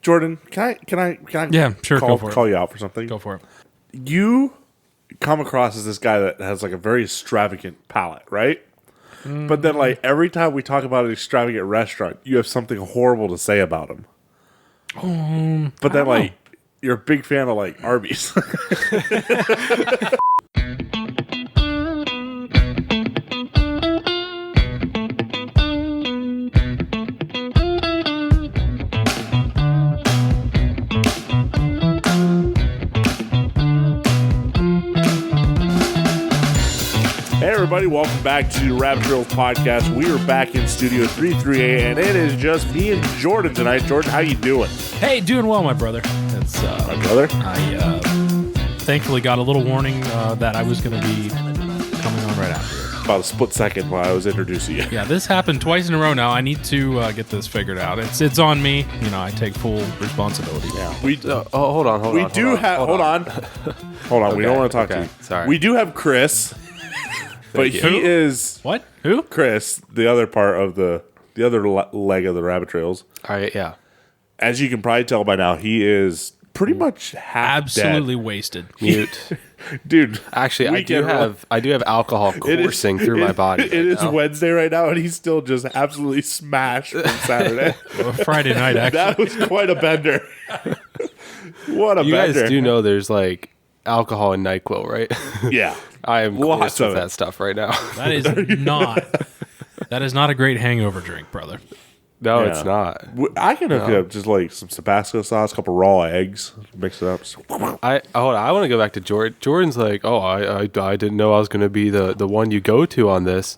Jordan, can I Yeah, sure. Go for it. call you out for something? Go for it. You come across as this guy that has like a very extravagant palate, right? But then like every time we talk about an extravagant restaurant, you have something horrible to say about them. But then like you're a big fan of like Arby's. Hey everybody, welcome back to Rabbit Trails Podcast. We are back in Studio 338, and it is just me and Jordan tonight. Jordan, how you doing? Hey, doing well, my brother. It's My brother? I thankfully got a little warning that I was going to be coming on right after this. About a split second while I was introducing you. Yeah, this happened twice in a row now. I need to get this figured out. It's on me. You know, I take full responsibility. Yeah. Hold on. Hold on. We don't want to talk to you. Sorry. We do have Chris, but you. he is What? Who? Chris, the other part of the other leg of the Rabbit Trails. All right, yeah. As you can probably tell by now, he is pretty much half Absolutely dead. wasted. Mute. Dude. Actually, I do weekend- have alcohol coursing through my body. It is now. Wednesday right now, and he's still just absolutely smashed from Saturday. Well, Friday night, actually. That was quite a bender. What a You bender. guys do know there's like alcohol in NyQuil, right? Yeah. I am Lots close of with it. that stuff right now. That is not a great hangover drink, brother. No, Yeah. it's not. I can hook up just like some Tabasco sauce, a couple raw eggs, mix it up. Hold on. I want to go back to Jordan. Jordan's like, oh, I didn't know I was going to be the one you go to on this.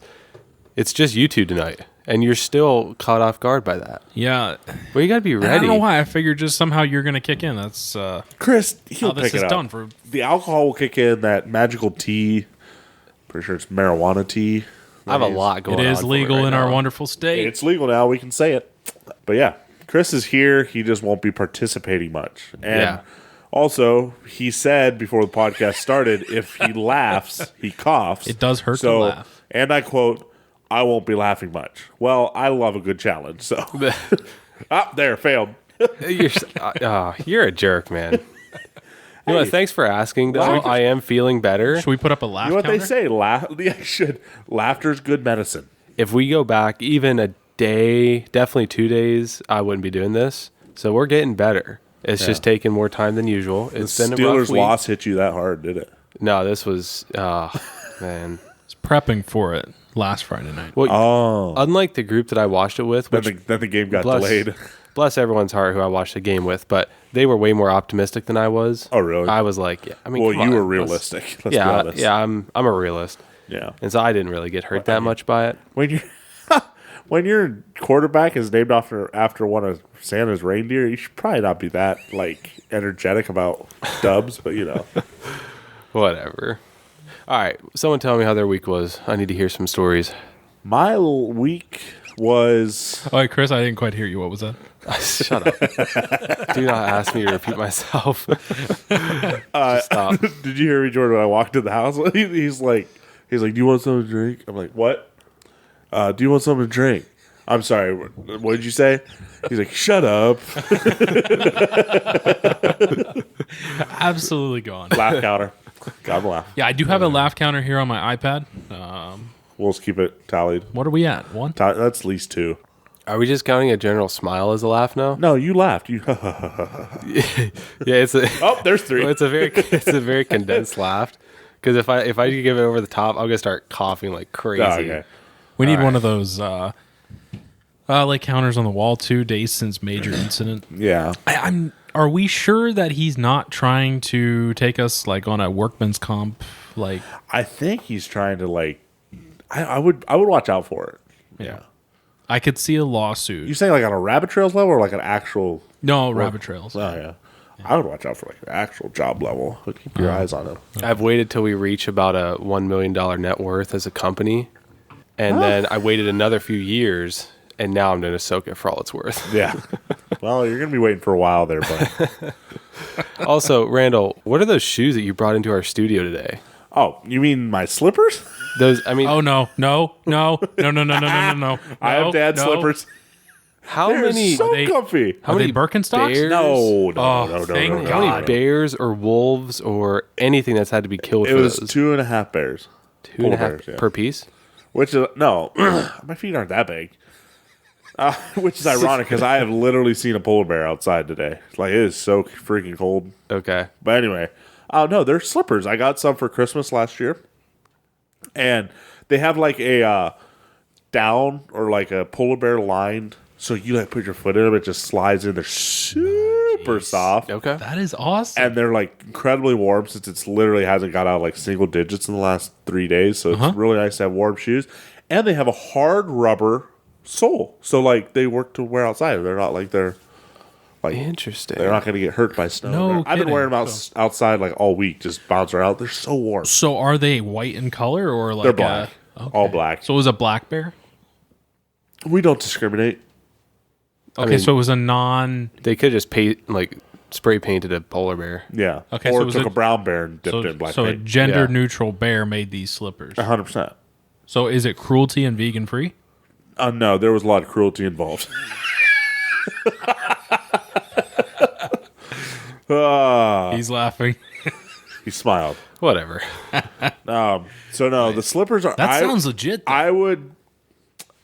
It's just you two tonight, and you're still caught off guard by that. Yeah. Well, you got to be I ready. don't know why. I figured just somehow you're going to kick in. That's Chris, he'll how this pick is it up. done for. The alcohol will kick in, that magical tea. Pretty sure it's marijuana tea. I have a lot going It on. is for legal right in our now. wonderful state. It's legal now. We can say it. But yeah, Chris is here. He just won't be participating much. And Yeah. also, he said before the podcast started, if he laughs, he coughs. It does hurt to laugh. And I quote, I won't be laughing much. Well, I love a good challenge. So, there, failed. You're a jerk, man. You know what? Thanks for asking, though. I am feeling better. Should we put up a laugh You know what counter? they say? Laughter's good medicine. If we go back even a day, definitely 2 days, I wouldn't be doing this. So we're getting better. It's just taking more time than usual. It's been a rough Steelers week. loss hit you that hard, did it? No, this was, man. I was prepping for it last Friday night. Well, unlike the group that I watched it with, which Then the game got bless, delayed. bless everyone's heart who I watched the game with, but they were way more optimistic than I was. Oh, really? I was like, yeah. I mean, Well, come you on, were realistic. Let's be Yeah, honest. yeah. I'm a realist, Yeah. and so I didn't really get hurt that much by it. When your quarterback is named after one of Santa's reindeer, you should probably not be that like energetic about dubs, but you know. Whatever. All right, someone tell me how their week was. I need to hear some stories. My week was Oh, wait, Chris, I didn't quite hear you. What was that? Shut up. Do not ask me to repeat myself. Just stop. Did you hear me, Jordan, when I walked in the house? He's like, do you want something to drink? I'm like, what? Do you want something to drink? I'm sorry, what did you say? He's like, shut up. Absolutely gone. Laugh counter. God laugh. Yeah, I do have a laugh counter here on my iPad. We'll just keep it tallied. What are we at? One? That's at least 2. Are we just counting a general smile as a laugh now? No, you laughed. You. Yeah, it's a Oh, there's 3. it's a very condensed laugh. Because if I give it over the top, I'm gonna start coughing like crazy. Oh, okay. We need one of those like counters on the wall too. Days since major incident. Yeah. Are we sure that he's not trying to take us like on a workman's comp? Like, I think he's trying to like. I would watch out for it. yeah, I could see a lawsuit. You saying like on a Rabbit Trails level or like an actual? No, rabbit trails. Oh yeah. I would watch out for like an actual job level. But keep your eyes on him. I've waited till we reach about a $1 million net worth as a company, and then I waited another few years, and now I'm going to soak it for all it's worth. Yeah. Well, you're gonna be waiting for a while there, but Also, Randall, what are those shoes that you brought into our studio today? oh, you mean my slippers? Those, I mean, Oh no! I I have dad's slippers. How They're many? so they- comfy. Are they many Birkenstocks? bears? No, Oh, no. thank How many God. bears or wolves or anything that's had to be killed It for was those? 2.5 bears. 2.5 bears, yeah. per piece. Which is no, my feet aren't that big. Which is ironic because I have literally seen a polar bear outside today. Like it is so freaking cold. Okay. But anyway, oh no, they're slippers. I got some for Christmas last year, and they have like a down or like a polar bear lined. So you like put your foot in them, it just slides in. They're super soft. Okay. That is awesome. And they're like incredibly warm since it's literally hasn't got out like single digits in the last 3 days. So it's really nice to have warm shoes. And they have a hard rubber sole. So like they work to wear outside. They're not like they're Interesting. not going to get hurt by snow. No I've been kidding. wearing them outside like all week, just bounce around. They're so warm. So are they white in color or like They're black. okay. All black. So it was a black bear? We don't discriminate. Okay, mean- so it was a non They could just spray painted a polar bear. Yeah. Okay, Or so it was took a- a brown bear and dipped it in black so a paint. gender Yeah. neutral bear made these slippers. 100%. So is it cruelty and vegan free? No, there was a lot of cruelty involved. He's laughing. He smiled. Whatever. So no, the slippers are. That sounds legit. though.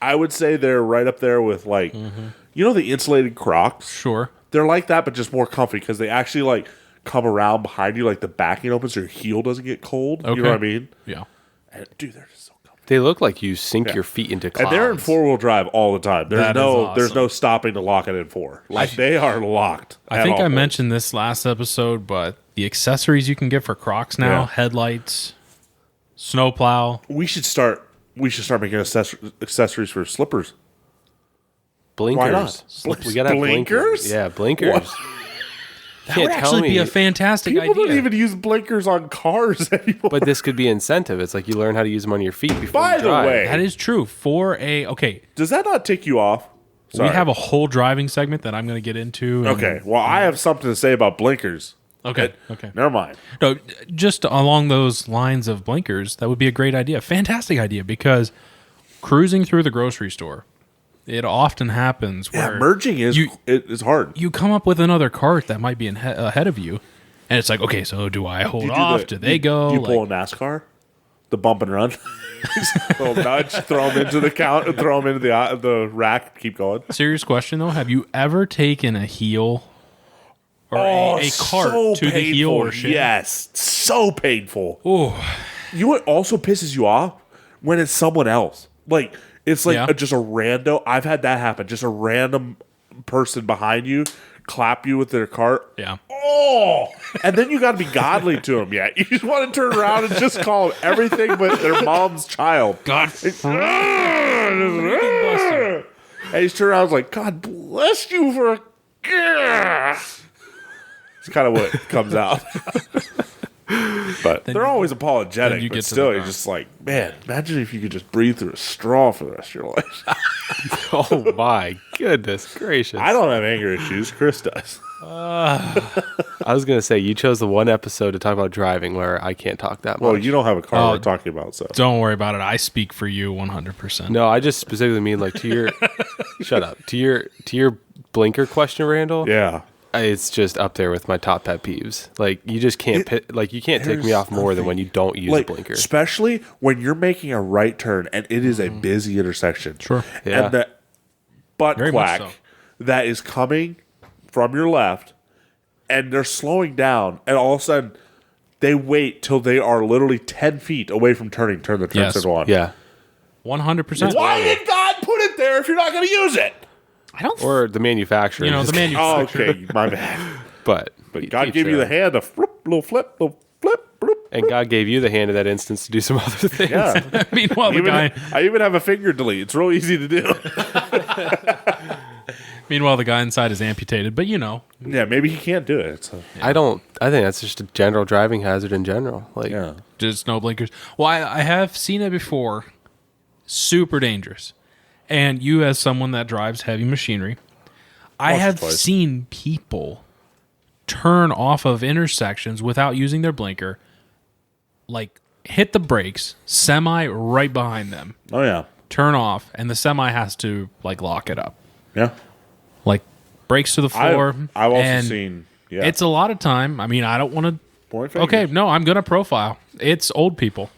I would say they're right up there with like, you know, the insulated Crocs. Sure. They're like that, but just more comfy because they actually like come around behind you, like the backing opens, so your heel doesn't get cold. Okay. You know what I mean? Yeah. And, dude, they're just so comfy. They look like you sink your feet into clouds. And they're in 4-wheel drive all the time. There's That is there's awesome. no stopping to lock it in for. Like they are locked. I at think all I points. mentioned this last episode, but the accessories you can get for Crocs now, Yeah. headlights, snowplow. we should start making accessories for slippers. blinkers. Why not? We gotta have Blinkers? Yeah, blinkers. What? That would actually be a fantastic People idea. don't even use blinkers on cars anymore. But this could be incentive. It's like you learn how to use them on your feet before By you the drive. way, That is true. Okay, does that not tick you off? Sorry. we have a whole driving segment that I'm going to get into. and- Okay, well, I have something to say about blinkers. Okay. Never mind. No, just along those lines of blinkers, that would be a great idea. Fantastic idea because cruising through the grocery store, it often happens Yeah, where merging is you hard. you come up with another cart that might be ahead of you, and it's like, okay, so do I hold off? Do they go? Do you Like, pull a NASCAR? The bump and run? Little nudge, throw them into the count, throw them into the rack, keep going. serious question though, have you ever taken a heel or a cart so to the heel or shin? Yes, so painful. Oh, You know what also pisses you off? When it's someone else. Like, it's like Yeah. just a rando. I've had that happen. Just a random person behind you clap you with their cart. yeah. Oh! And then you got to be godly to them. Yeah. You just want to turn around and just call them everything but their mom's child. God, And he's turned around and was like, God bless you for a. It's kind of what comes out. But they're always apologetic. then you But get to still, the you're car. just like, man, imagine if you could just breathe through a straw for the rest of your life. Oh my goodness gracious! I don't have anger issues. Chris does. I was gonna say you chose the one episode to talk about driving where I can't talk that Well, much. you don't have a car Oh. we're talking about, so. don't worry about it. I speak for you 100%. No, I just specifically mean like to your shut up to your blinker question, Randall. Yeah. It's just up there with my top pet peeves. Like you just can't you can't take me there's off more than when you don't use a Like, blinker. especially when you're making a right turn and it is a busy intersection. Sure. Yeah. And the butt Very much quack so. that is coming from your left and they're slowing down and all of a sudden they wait till they are literally 10 feet away from turn the turn Yes. signal on. Yeah. 100%. Why did God put it there if you're not going to use it? I don't. Or the manufacturer. You know, in the this case. Oh, manufacturer. okay. My bad. But God gave you the hand, a little flip, bloop. and God gave you the hand in that instance to do some other things. Yeah. Meanwhile, the guy. I even have a finger delete. It's real easy to do. Meanwhile, the guy inside is amputated. But you know, Yeah, maybe he can't do it. It's I think that's just a general driving hazard in general. Like yeah. just no blinkers. Well, I have seen it before. Super dangerous. And you, as someone that drives heavy machinery, I Once or have twice. seen people turn off of intersections without using their blinker, like hit the brakes, semi right behind them, Oh yeah. turn off, and the semi has to like lock it up. Yeah. breaks to the floor. I've also and seen. Yeah, It's a lot of time. I mean, I don't want to. point fingers. Okay, no, I'm going to profile. It's old people.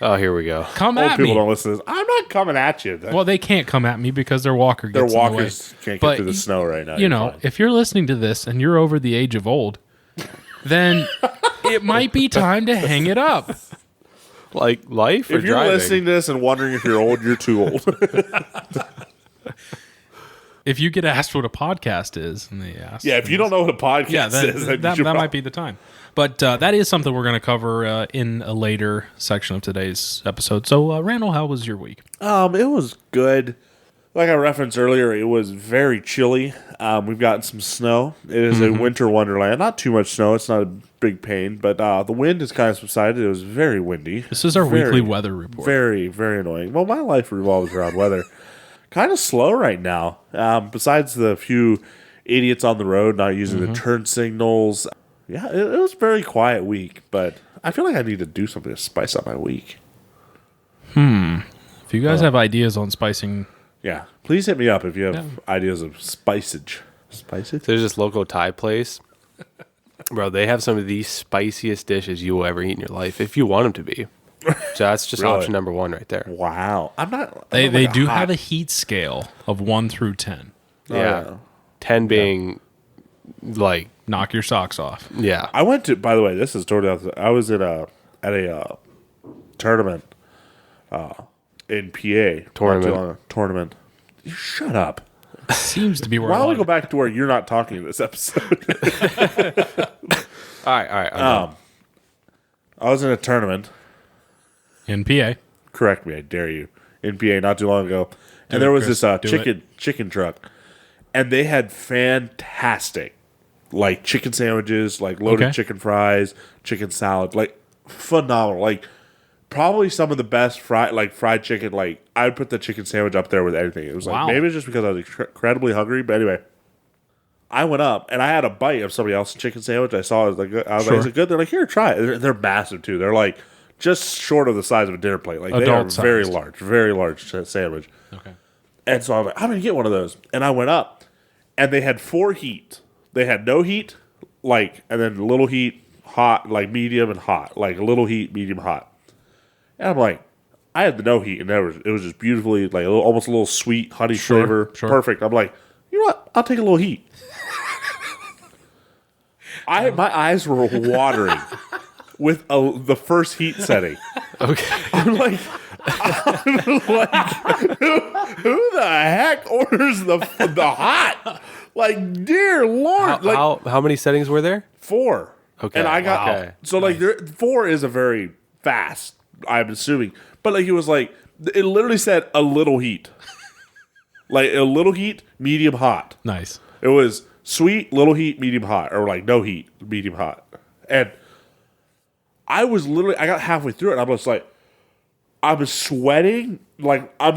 Oh, here we go. Come Old at people me. don't listen to this. I'm not coming at you. Well, they can't come at me because their walker Their gets in the way. walkers can't get But through the snow right now. You You're know, fine. if you're listening to this and you're over the age of old, then it might be time to hang it up. Like life or if you're driving? listening to this and wondering if you're old, you're too old. If you get asked what a podcast is, and they ask, Yeah, if you don't know what a podcast yeah, is, then that you might be the time. But that is something we're going to cover in a later section of today's episode. So, Randall, how was your week? It was good. Like I referenced earlier, it was very chilly. We've gotten some snow. It is a winter wonderland. Not too much snow. It's not a big pain, but the wind has kind of subsided. It was very windy. This is our Very, weekly weather report. Very, very annoying. Well, my life revolves around weather. Kind of slow right now. Besides the few idiots on the road not using the turn signals. Yeah, it was a very quiet week, but I feel like I need to do something to spice up my week. If you guys have ideas on spicing, Yeah, please hit me up if you have ideas of spicage. Spicage? There's this local Thai place. Bro, they have some of the spiciest dishes you will ever eat in your life, if you want them to be. So that's just Really? option number one right there. Wow. I'm not. they I'm not like do hot- have a heat scale of 1 through 10. Oh, Yeah. 10 being like, Knock your socks off. yeah. I went to. By the way, this is totally. I was at a tournament in PA. Tournament. You shut up. Seems to be where Why I don't we like go it. back to where you're not talking in this episode? All right. Okay. I was in a tournament. in PA. Correct me, I dare you. In PA not too long ago, and it, there was Chris. this Do chicken truck, and they had fantastic, like chicken sandwiches, like loaded Okay. chicken fries, chicken salad, like phenomenal, like probably some of the best fried chicken. Like I'd put the chicken sandwich up there with anything. It was like Wow. maybe it's just because I was incredibly hungry, but anyway. I went up and I had a bite of somebody else's chicken sandwich. I saw it. I was like, "Is it good?" They're like, "Here, try it." They're massive too. They're like just short of the size of a dinner plate. Like they are Adult-sized. very large sandwich. Okay. And so I was like, "I'm gonna get one of those." And I went up, and they had 4 heat. They had no heat, like, and then little heat, hot, like medium and hot, like a little heat, medium, hot. And I'm like, I had the no heat, and it was just beautifully like almost a little sweet honey flavor, sure. perfect. I'm like, you know what? I'll take a little heat. My eyes were watering with the first heat setting. Okay. I'm like, who the heck orders the hot? Like, dear Lord, like How many settings were there? 4. Okay, and I got wow. so like 4 is a very fast. I'm assuming, but like it was like it literally said a little heat, like a little heat, medium hot. Nice. It was sweet, little heat, medium hot, or like no heat, medium hot. And I got halfway through it, and I was like, I was sweating, like I'm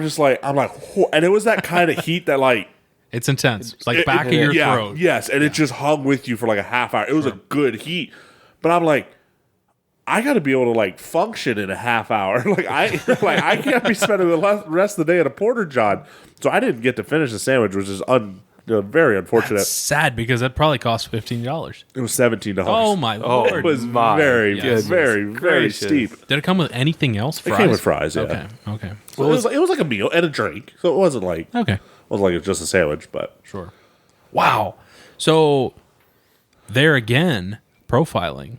like, "Whoa." And it was that kind of heat that like It's intense. It's like back of your throat. yes, and it just hung with you for like a half hour. It was a good heat, but I'm like, I got to be able to like function in a half hour. I can't be spending the rest of the day at a Porter John. So I didn't get to finish the sandwich, which is very unfortunate. It's sad because that probably cost $15. It was $17. Oh my lord! It was my very, goodness very, very gracious. steep. Did it come with anything else? Fries? It came with fries, yeah. Okay. Okay. So it was like a meal and a drink. So it wasn't like Okay. it was just a sandwich, but Sure. Wow. So there again, profiling,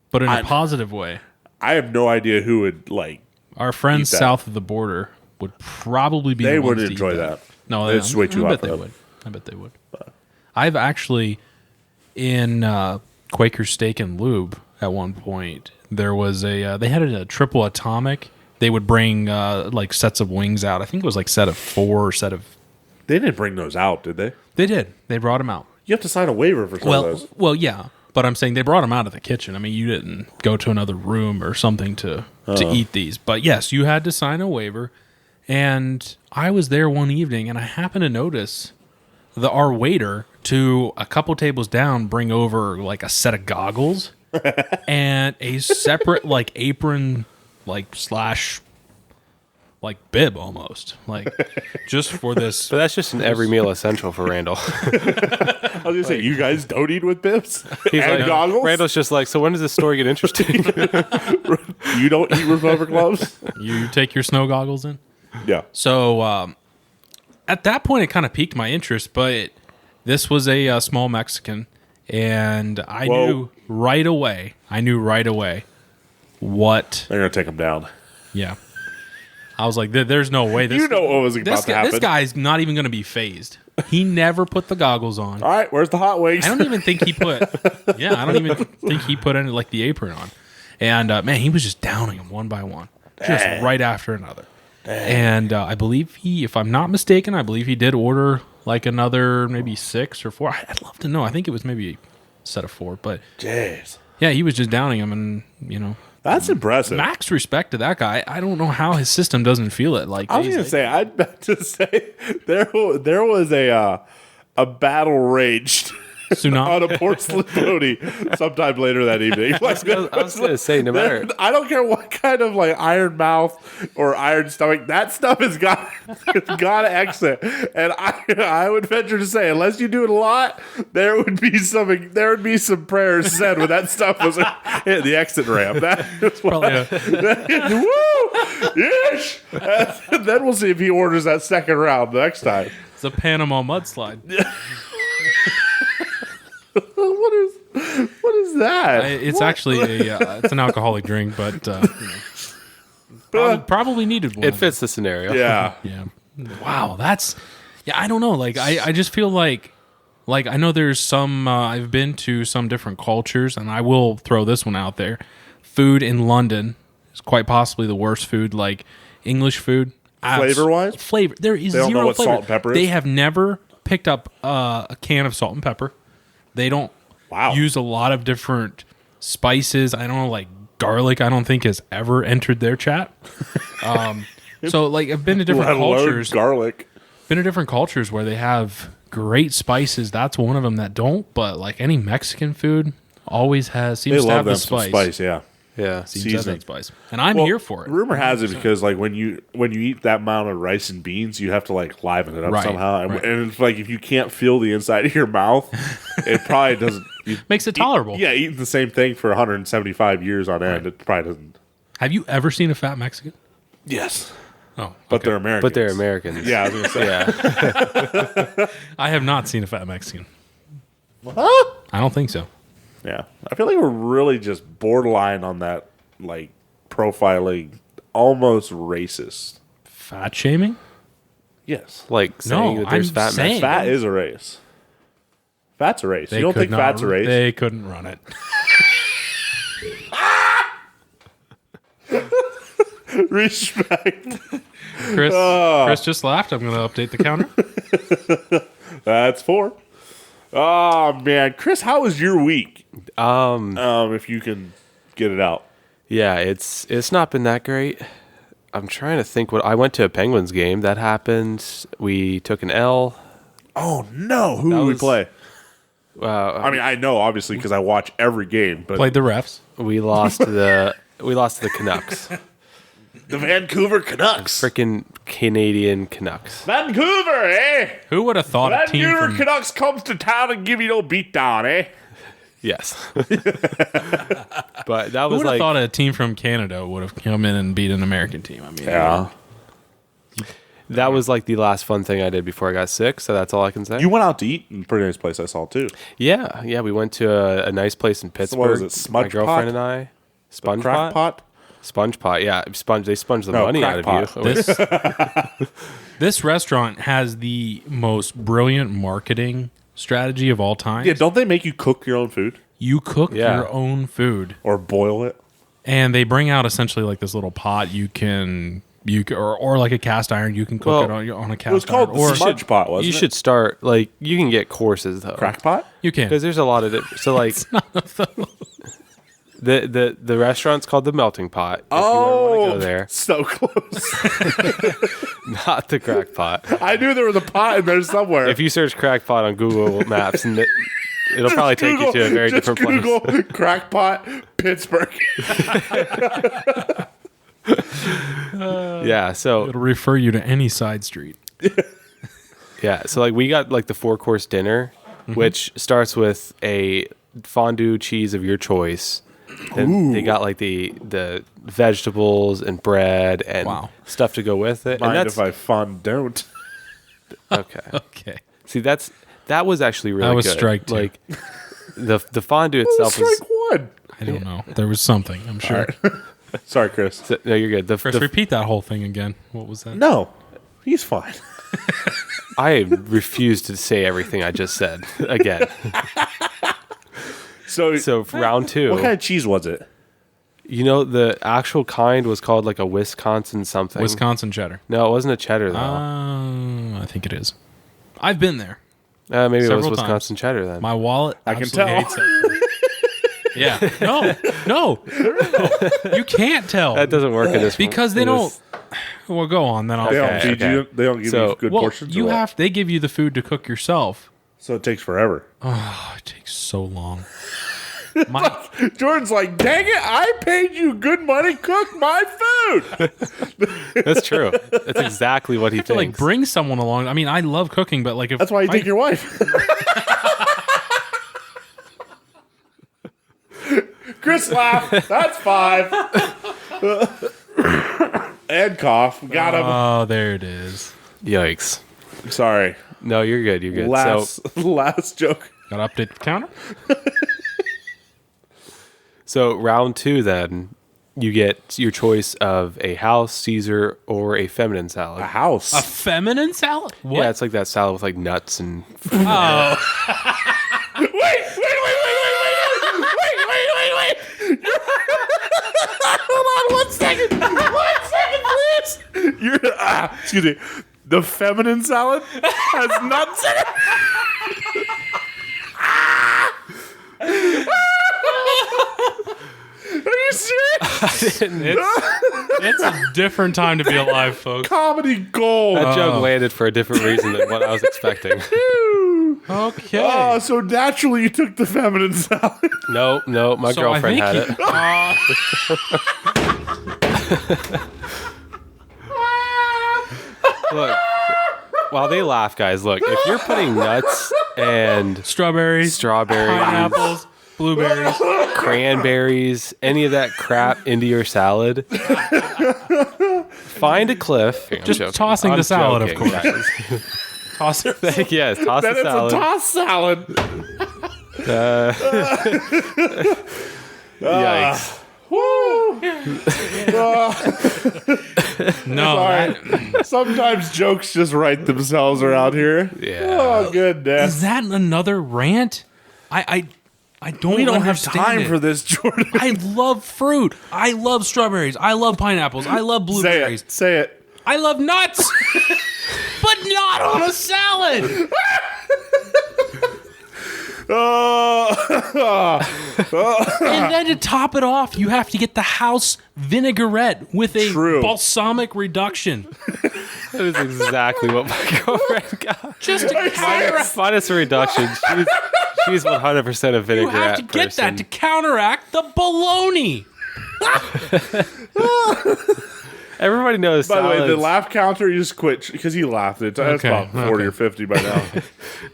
but in a positive way. I have no idea who would like. Our friends Eat that. south of the border would probably be. They the ones wouldn't to enjoy eat that. No, It's way too I hot bet for they them. would. I bet they would. I've actually in Quaker Steak and Lube at one point. There was they had a triple atomic. They would bring like sets of wings out. I think it was like set of 4 or set of. They didn't bring those out, did they? They did. They brought them out. You have to sign a waiver for some of those. Well, yeah. But I'm saying they brought them out of the kitchen. I mean, you didn't go to another room or something to eat these. But yes, you had to sign a waiver. And I was there one evening, and I happened to notice our waiter to a couple tables down bring over like a set of goggles and a separate like apron like slash like bib almost, like just for this. But that's just an every meal essential for Randall. I was gonna say, you guys don't eat with bibs He's and like, goggles. Randall's just like, so when does this story get interesting? You don't eat with rubber gloves. You take your snow goggles in. Yeah. So at that point, it kind of piqued my interest, but this was a small Mexican, and I Whoa. knew right away. What? They're gonna take them down. Yeah. I was like, there's no way. This, You know what was about to happen. This guy's not even going to be phased. He never put the goggles on. All right, where's the hot wings? I don't even think he put. Yeah, I don't even think he put any like the apron on. And man, he was just downing them one by one, just right after another. And I believe if I'm not mistaken, I believe he did order like another maybe 6 or 4. I'd love to know. I think it was maybe a set of 4, but Jeez, yeah, he was just downing them, and that's impressive. max respect to that guy. I don't know how his system doesn't feel it. Like I was gonna say, I'd bet to say there was a battle raged Tsunami. on a porcelain pony sometime later that evening. I was going to say, no matter. I don't care what kind of like iron mouth or iron stomach, that stuff has got to exit. And I would venture to say, unless you do it a lot, there would be some prayers said when that stuff was hit the exit ramp. That is what, Probably woo, yes. And then we'll see if he orders that second round the next time. it's a Panama mudslide. What is that? It's actually it's an alcoholic drink, but probably needed one. It fits the scenario. Yeah. Yeah. Wow, I don't know. Like I just feel like I know there's some. I've been to some different cultures, and I will throw this one out there. Food in London is quite possibly the worst food. Like English food, Flavor-wise? flavor. There is They don't zero know what flavor. salt and pepper is? They have never picked up a can of salt and pepper. They don't Wow. use a lot of different spices. I don't know, like garlic. I don't think has ever entered their chat. So like I've been to different Let alone cultures. garlic. Been to different cultures where they have great spices. That's one of them that don't. But like any Mexican food, always seems They to love have them the some spice. spice, yeah. Yeah. Seems to have Seasoning. that spice, and I'm Well, here for it. Rumor has it because like when you eat that amount of rice and beans, you have to like liven it up Right, somehow. And, right. and it's like if you can't feel the inside of your mouth, it probably doesn't. Makes it tolerable. Yeah, eating the same thing for 175 years on end, it probably doesn't. Have you ever seen a fat Mexican? Yes, Oh, but they're Americans. But they're Americans. Yeah, I was gonna say. Yeah. I have not seen a fat Mexican. Huh? I don't think so. Yeah, I feel like we're really just borderline on that, like profiling, almost racist. Fat shaming? Yes, Like saying No, that there's I'm fat saying- men. fat is a race. Fat's a race. They You don't could think not- fat's a race? They couldn't run it. Respect. Chris just laughed. I'm going to update the counter. That's 4. Oh man, Chris, how was your week? If you can get it out. Yeah, it's not been that great. I'm trying to think what I went to a Penguins game. That happened. We took an L. Oh no, who That did we was- play? Uh, I mean, I know obviously because I watch every game, but Played the refs. we lost to the Canucks. the Vancouver Canucks. Freaking Canadian Canucks. Vancouver, eh? Who would have thought a team Vancouver from Canucks comes to town and give you no beatdown, eh? Yes. But that Who was would have like thought a team from Canada would have come in and beat an American team? I mean, that was like the last fun thing I did before I got sick. So that's all I can say. You went out to eat in a pretty nice place I saw too. Yeah. We went to a nice place in Pittsburgh. was it, My Smudge girlfriend Pot? and I. Sponge Crack pot? Sponge pot. Yeah, they sponge the No, money crack out pot. of you. this restaurant has the most brilliant marketing strategy of all time. Yeah, don't they make you cook your own food You cook Yeah. your own food, or boil it? and they bring out essentially like this little pot or like a cast iron. You can cook Well, it on a cast It was called iron, or the smudge pot, wasn't You it? should start like you can get courses though. Crack pot? you can. Because there's a lot of it. So like the restaurant's called the Melting Pot. If you ever want to go there, so close. not the Crack Pot. I knew there was a pot in there somewhere. If you search Crack Pot on Google Maps, and it'll probably take you to a very just different place. Google crackpot Pittsburgh. Yeah, so It'll refer you to any side street. yeah, so like we got like the 4-course dinner, which starts with a fondue cheese of your choice. Then they got like the vegetables and bread and Wow. stuff to go with it. Mind And if I don't? okay. Okay. See, that was actually really That was good. strike two. Like the fondue itself was. Strike one. I don't know. There was something, I'm sure. Sorry, Chris. No, you're good. Chris, repeat that whole thing again. What was that? No, he's fine. I refuse to say everything I just said again. So for round 2, what kind of cheese was it? you know, the actual kind was called like a Wisconsin something. Wisconsin cheddar. No, it wasn't a cheddar though. I think it is. I've been there. Maybe it was several Wisconsin cheddar then. My wallet. I can absolutely tell. hates that. Yeah. No. You can't tell that doesn't work in this because they in don't. this- Well, go on. Then I'll. They don't Okay, feed okay. you. They don't give So- you good Well, portions. you or what? have. They give you the food to cook yourself. So it takes forever. Oh, it takes so long. My, Jordan's like, dang it! I paid you good money. Cook my food. That's true. That's exactly what he to like thinks. bring someone along. I mean, I love cooking, but like if That's why you I- take your wife. Chris laughed. That's 5. And cough. Got him. Oh, there it is. Yikes. Sorry. No, you're good. You're good. Last joke. Got to update the counter. So round 2, then you get your choice of a house, Caesar, or a feminine salad. A house. A feminine salad? What? Yeah, it's like that salad with like nuts and. Oh, Wait. Hold on 1 second. 1 second, please. Excuse me. The feminine salad has nuts in it. Are you serious? it's a different time to be alive, folks. Comedy gold. That joke landed for a different reason than what I was expecting. Okay. Oh, so naturally you took the feminine salad. No, my So I girlfriend think had it. Look, while they laugh, guys, look, if you're putting nuts and Strawberries, strawberries, pineapples, blueberries. cranberries, any of that crap into your salad, find a cliff. I'm Just joking. tossing I'm the salad, of joking, course. guys. Toss it. Yes, toss Then the it's salad. a tossed salad. Yikes. Woo. No, that, Sometimes jokes just write themselves around here. Yeah. Oh, goodness. is that another rant? I don't. We don't have understand time it. for this, Jordan. I love fruit. I love strawberries. I love pineapples. I love Say blueberries. it. Say it. I love nuts, but not on a salad. And then to top it off, you have to get the house vinaigrette with a True. balsamic reduction. That is exactly what my girlfriend got. Just to counteract. Minus a reduction. She's 100% a You vinaigrette have to get person. that to counteract the bologna. Everybody knows By the way, the salads- laugh counter, you just quit because he laughed. It's Okay, about 40 or 50 by now.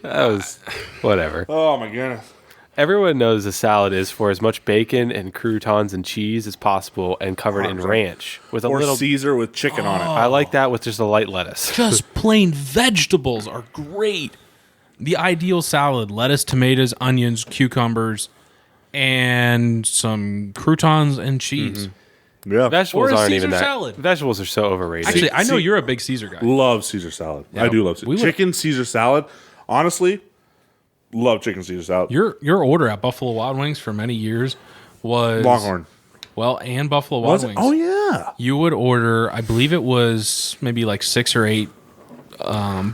That was whatever. Oh, my goodness. Everyone knows a salad is for as much bacon and croutons and cheese as possible and covered in 100%. ranch with a Or little. Caesar with chicken on it. I like that with just a light lettuce. Just plain vegetables are great. The ideal salad: lettuce, tomatoes, onions, cucumbers, and some croutons and cheese. Yeah. Vegetables Or a aren't Caesar even that. salad. Vegetables are so overrated. Actually, I know see- you're a big Caesar guy. Love Caesar salad. I do love Caesar. we would- Chicken Caesar salad. Honestly, love chicken Caesar salad. Your order at Buffalo Wild Wings for many years was Longhorn. Well, and Buffalo Wild Was it? Wings. Oh, yeah. You would order, I believe it was maybe like 6 or 8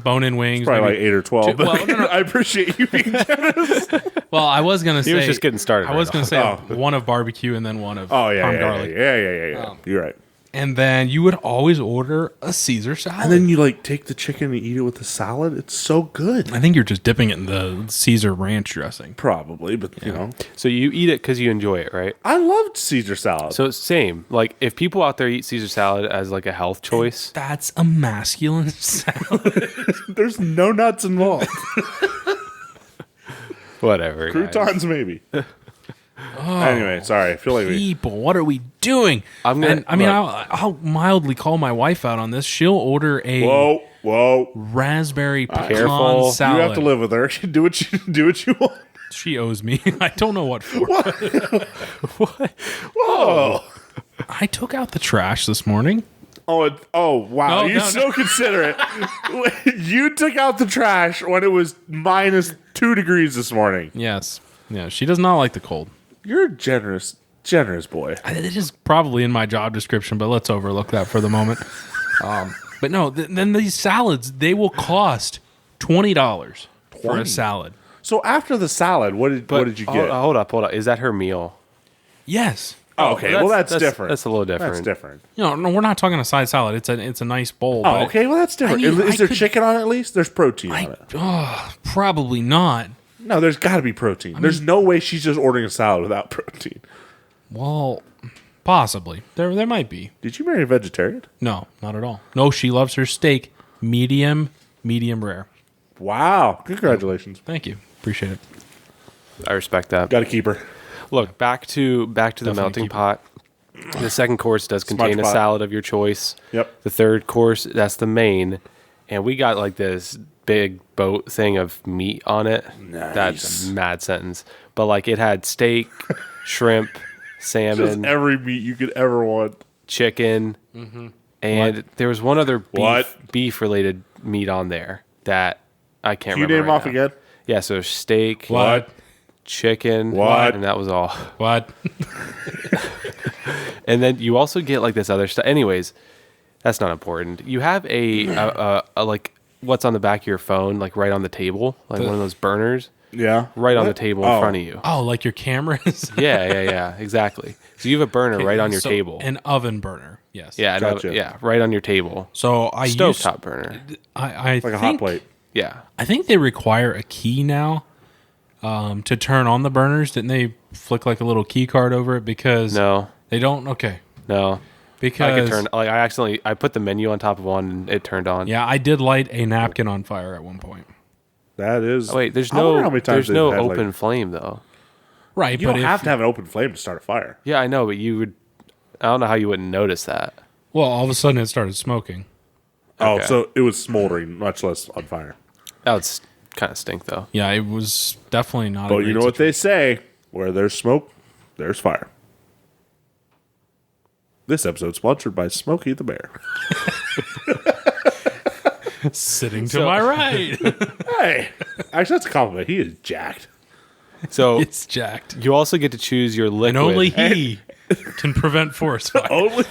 bone-in wings. Probably maybe- like 8 or 12. But well, no. I appreciate you being generous. Well, I was gonna say He was just getting started I was right gonna say Oh. one of barbecue and then one of Oh, yeah. parm Yeah. garlic. Yeah. You're right. And then you would always order a Caesar salad. And then you like take the chicken and eat it with the salad. It's so good. I think you're just dipping it in the Caesar ranch dressing. Probably, but you know, So you eat it because you enjoy it, right? I loved Caesar salad. So it's same. Like if people out there eat Caesar salad as like a health choice, That's a masculine salad. There's no nuts involved. whatever. guys. Croutons, maybe. Anyway, sorry. I feel like we. People, what are we doing? I'm gonna- And, I mean, look. I'll mildly call my wife out on this. She'll order a Whoa. raraspberry pecan Careful. salad. You have to live with her. Do what you want. She owes me. I don't know what for. Whoa. I took out the trash this morning. Oh, wow. No, You're no, so considerate. You took out the trash when it was -2 degrees this morning. Yes. Yeah, she does not like the cold. You're a generous boy. It is probably in my job description, but let's overlook that for the moment. But no, then these salads, they will cost $20 for a salad. So after the salad, what did you get? Hold up. Is that her meal? Yes. Oh, okay, well that's different. That's a little different. That's different. No, we're not talking a side salad. It's a nice bowl. Oh, but okay, well that's different. I mean, Is I there could- chicken on it at least? There's protein on it. Probably not. No, there's got to be protein. There's no way she's just ordering a salad without protein. Well, possibly. There might be. Did you marry a vegetarian? No, not at all. No, she loves her steak medium rare. Wow, congratulations. Thank you. Appreciate it. I respect that. Got to keep her. Look, back to the Definitely melting keep it. pot. The second course does contain a pot. salad of your choice. Yep. The third course, that's the main. And we got like this big boat thing of meat on it. Nice. That's a mad sentence. But like it had steak, shrimp, Just salmon, every meat you could ever want. chicken, and there was one other What? beef related meat on there that I can't Can you remember. name right off now. again? Yeah, so steak, What? chicken, What? and that was all. What? And then you also get like this other stuff. Anyways, that's not important. You have a like what's on the back of your phone, like right on the table, like one of those burners, Yeah. right on the What? table in Oh. front of you. Oh, like your cameras? Yeah, exactly. So you have a burner right on your So, table. An oven burner. Yes. Yeah, Gotcha. yeah, right on your table. So I used Stovetop burner. I Like a hot think- plate. Yeah. I think they require a key now to turn on the burners. Didn't they flick like a little key card over it? Because No. they don't. Okay. No. Because I could turn like I put the menu on top of one and it turned on. yeah, I did light a napkin on fire at one point. That is. Oh, wait, there's I wonder how no many times there's no they've had, open Like, flame though. Right, you but don't if, have to have an open flame to start a fire. Yeah, I know, but you would. I don't know how you wouldn't notice that. well, all of a sudden it started smoking. Oh, Okay. so it was smoldering, much less on fire. That would kind of stink though. Yeah, it was definitely not. But a you great know what they say: where there's smoke, there's fire. This episode sponsored by Smokey the Bear. situation. Sitting to my right, Hey, actually, that's a compliment. He is jacked. So it's jacked, you also get to choose your liquid. and only he can prevent forest fire. Only.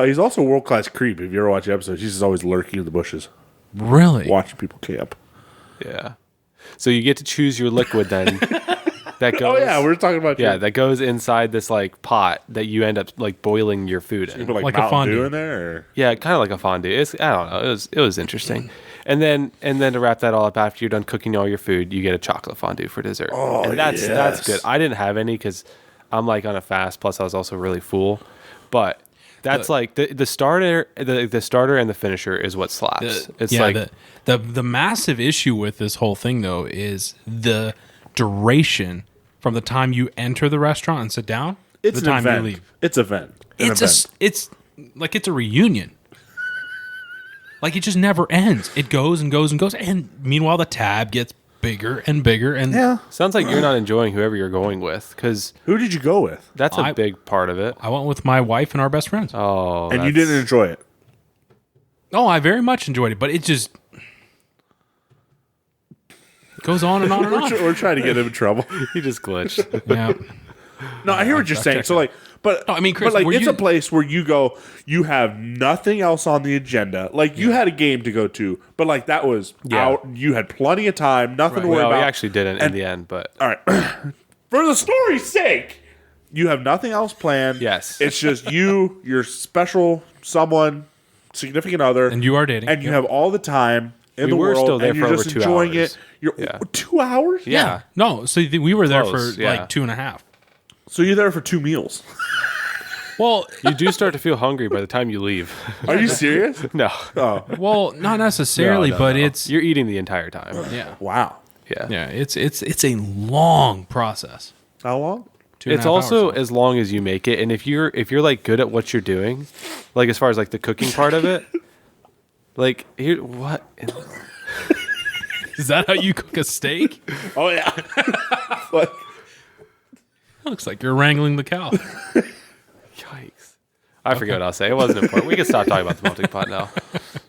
He's also a world class creep. If you ever watch the episodes, he's just always lurking in the bushes, Really? watching people camp. Yeah. So you get to choose your liquid then. That goes. Oh yeah, we were talking about Yeah, that goes inside this like pot that you end up like boiling your food you in. put like Like a Mountain Dew fondue. in there. Or? Yeah, kind of like a fondue. It's I don't know. It was interesting. And then to wrap that all up, after you're done cooking all your food, you get a chocolate fondue for dessert. Oh, and that's yes. good. I didn't have any because I'm like on a fast. Plus, I was also really full. But that's like the starter. The starter and the finisher is what slaps. It's yeah, like the massive issue with this whole thing though is the duration from the time you enter the restaurant and sit down It's to an the time event. you leave. It's an event. It's like it's a reunion. Like it just never ends. It goes and goes and goes, and meanwhile the tab gets bigger and bigger. And Yeah. sounds like you're not enjoying whoever you're going with because Who did you go with? that's a I- big part of it. I went with my wife and our best friends. Oh, And you that's- didn't enjoy it. Oh, I very much enjoyed it, but it just goes on and on and on. We're trying to get him in trouble. You just glitched. Yeah. No, I hear what you're saying. So like, but No, I mean, Chris, but like, were it's you- a place where you go. You have nothing else on the agenda. Like you had a game to go to, but like that was out. You had plenty of time. Nothing to worry Well, we about. actually didn't in And- the end, but All right. For the story's sake, You have nothing else planned. Yes. It's just you, your special someone, significant other, And you are dating. and you have all the time in We the were world, still there and you're for just over 2 enjoying hours. it. You're Yeah. 2 hours. Yeah. No, so we were there Close, for yeah. like 2.5. So you're there for 2 meals. Well, You do start to feel hungry by the time you leave. Are you serious? No. Oh, well, not necessarily, No, but no. it's You're eating the entire time. yeah, wow. Yeah. yeah. It's a long process. How long? 2.5 It's also hours. as long as you make it, and if you're like good at what you're doing, like as far as like the cooking part of it, like here what Is that how you cook a steak? Oh yeah. Like, Looks like you're wrangling the cow. yikes. I forget what I'll say. It wasn't important. We can stop talking about the melting pot now.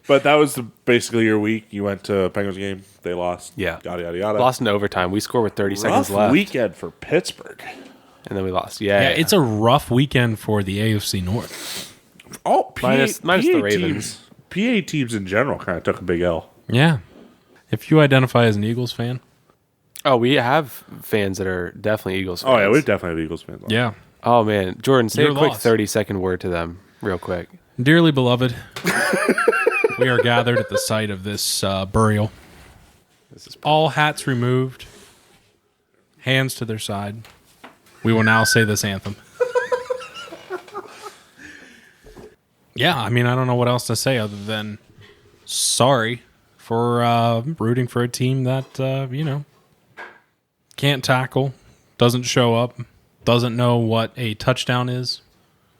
but that was basically your week. You went to a Penguins game. They lost. Yeah. Yada yada yada. Lost in overtime. We scored with 30 Rough seconds left, weekend for Pittsburgh. and then we lost. Yeah, Yeah, it's a rough weekend for the AFC North. Oh, PA, Minus the Ravens. Teams, PA teams in general kind of took a big L. Yeah. If you identify as an Eagles fan, Oh, we have fans that are definitely Eagles fans. Oh yeah, we definitely have Eagles fans. On. yeah. Oh man, Jordan, say Your a quick loss. 30-second word to them, real quick. Dearly beloved, we are gathered at the site of this burial. All hats removed, hands to their side. We will now say this anthem. Yeah, I mean, I don't know what else to say other than sorry for rooting for a team that, can't tackle, doesn't show up, doesn't know what a touchdown is.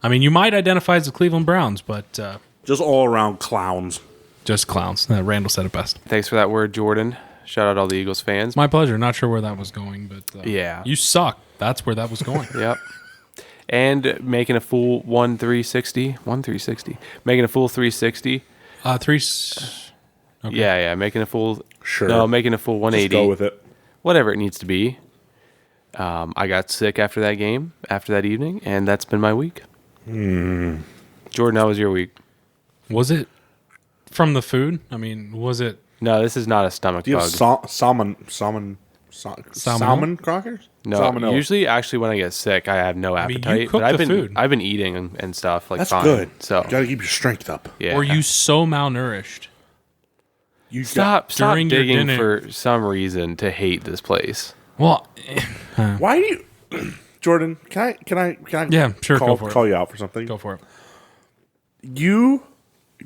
I mean, you might identify as the Cleveland Browns, but Just all around clowns. just clowns. Randall said it best. Thanks for that word, Jordan. Shout out all the Eagles fans. My pleasure. Not sure where that was going, but Yeah. you suck. That's where that was going. Yep. And making a full 1-360. Making a full 360. Okay. Yeah, making a full Sure. No, making a full Just 180. go with it. Whatever it needs to be. I got sick after that game, after that evening, and that's been my week. Jordan, how was your week? Was it from the food? I mean, was it? No, this is not a stomach Do you bug. have salmon crackers? No, Salmonella. usually, actually, when I get sick, I have no mean, you appetite. cook but I've the been food. I've been eating and stuff like That's fine. good. So you got to keep your strength up. yeah. Were you so malnourished? You stop during your digging dinner- for some reason to hate this place? Well, Why do you, Jordan? Can I? Yeah, sure, Call, go for it. call you out for something. go for it. You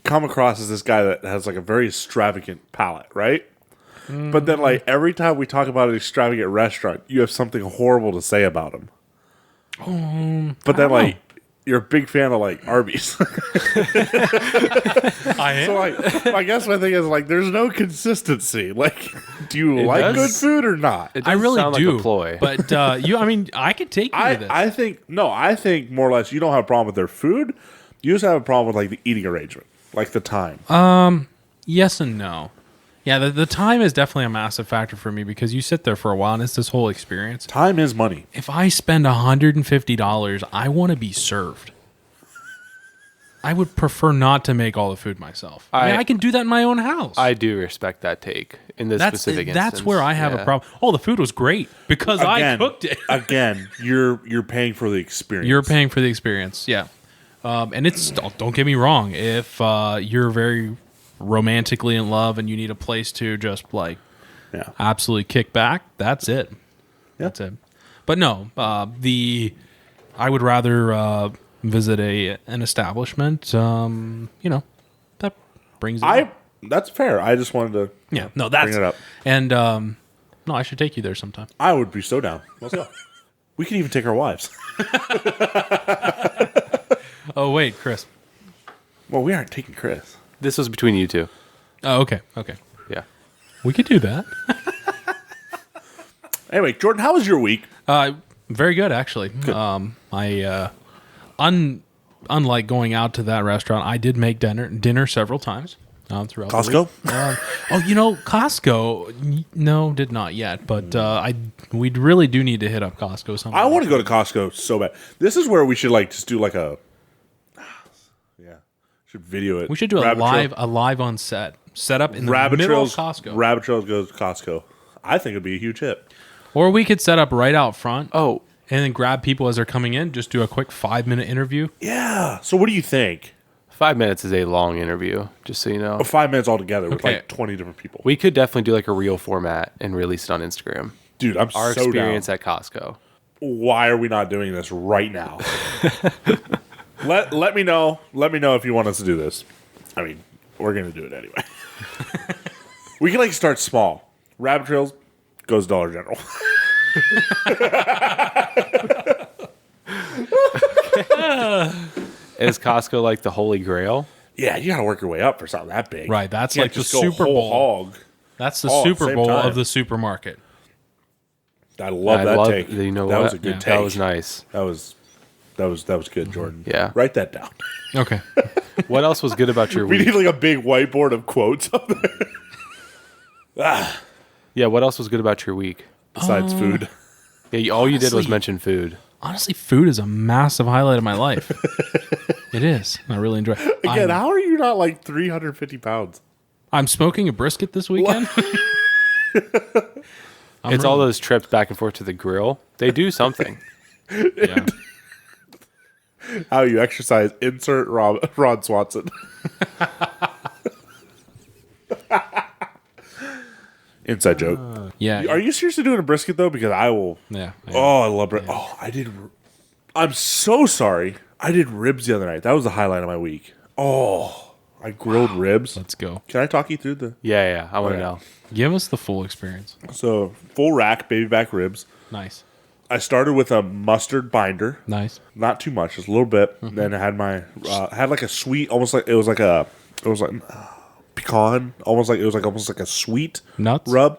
come across as this guy that has like a very extravagant palate, right? But then, like every time we talk about an extravagant restaurant, you have something horrible to say about them. But then, like, you're a big fan of like Arby's. I am. So, like, I guess my thing is like, there's no consistency. Like, do you like does- good food or not? It I does really sound do. like a ploy. But I mean, I could take you to this. I think no. I think more or less you don't have a problem with their food. You just have a problem with like the eating arrangement, like the time. Yes and no. Yeah, the time is definitely a massive factor for me because you sit there for a while and it's this whole experience. Time is money. If I spend $150, I want to be served. I would prefer not to make all the food myself. I mean, I- I can do that in my own house. I do respect that take in this specific instance. That's where I have a Yeah. problem. Oh, the food was great because I cooked it. Again, you're paying for the experience. You're paying for the experience, yeah. And it's don't get me wrong. If you're very romantically in love and you need a place to just like Yeah. absolutely kick back, that's it. Yeah. That's it. But no, I would rather visit an establishment. That brings it. That's fair. I just wanted to. Yeah, no, that's bring it up. And no, I should take you there sometime. I would be so down. Let's go. We can even take our wives. Oh wait, Chris. Well, we aren't taking Chris. This was between you two. Oh, okay. Yeah. We could do that. Anyway, Jordan, how was your week? Very good, actually. Unlike going out to that restaurant, I did make dinner several times throughout the Costco? week. Costco. No, did not yet, but we really do need to hit up Costco. Sometime. I want to go to Costco so bad. This is where we should like just do like a. Yeah, should video it. We should do Rabbit a live on set up in the Rabbit middle Trails. of Costco, Rabbit Trails goes to Costco. I think it'd be a huge hit. or we could set up right out front. Oh, and then grab people as they're coming in. Just do a quick 5-minute interview. Yeah. So what do you think? 5 minutes is a long interview, just so you know. 5 minutes altogether with Okay. like 20 different people. We could definitely do like a reel format and release it on Instagram. Dude, I'm Our so experience down. at Costco. Why are we not doing this right now? let me know. Let me know if you want us to do this. I mean, we're gonna do it anyway. We can like start small. Rabbit trails goes Dollar General. Is Costco like the holy grail? Yeah, you gotta work your way up for something that big. Right, that's You can't like the just go Super whole Bowl. hog. That's the Oh, at the Super same Bowl time. of the supermarket. I love that take. You know that what? was a good Yeah. take. That was nice. That was good, Jordan. Yeah. Write that down. Okay. What else was good about your We week? need like a big whiteboard of quotes up there. Yeah, what else was good about your week? Besides food. Yeah, all you did was Honestly- mention food. Honestly, food is a massive highlight of my life. It is. I really enjoy it. Again, I'm, how are you not like 350 pounds? I'm smoking a brisket this weekend. It's all those trips back and forth to the grill. They do something. Yeah. How you exercise? Insert Ron Swanson. Inside joke. Yeah. Are you seriously doing a brisket though? Because I will. Yeah. Oh, I love brisket. Oh, I did. I'm so sorry. I did ribs the other night. That was the highlight of my week. Oh, I grilled ribs. Let's go. Can I talk you through the? Yeah, I want to Okay. know. Give us the full experience. So full rack baby back ribs. Nice. I started with a mustard binder. Nice. Not too much, just a little bit. Then I had my had like a sweet, almost like it was like pecan, almost like a sweet Nuts? rub.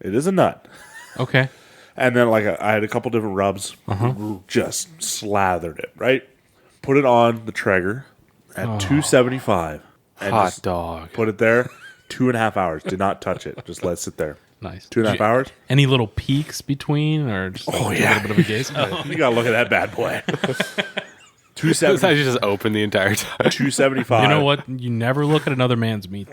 It is a nut. Okay. And then I had a couple different rubs, just slathered it right. Put it on the Traeger at 275. And Hot just dog. put it there. 2.5 hours. Did not touch it. Just let it sit there. Nice. 2.5 hours. Any little peaks between, or just a little bit of a gaze? You gotta look at that bad boy. Sometimes you just open the entire time. 275. You know what? You never look at another man's meat.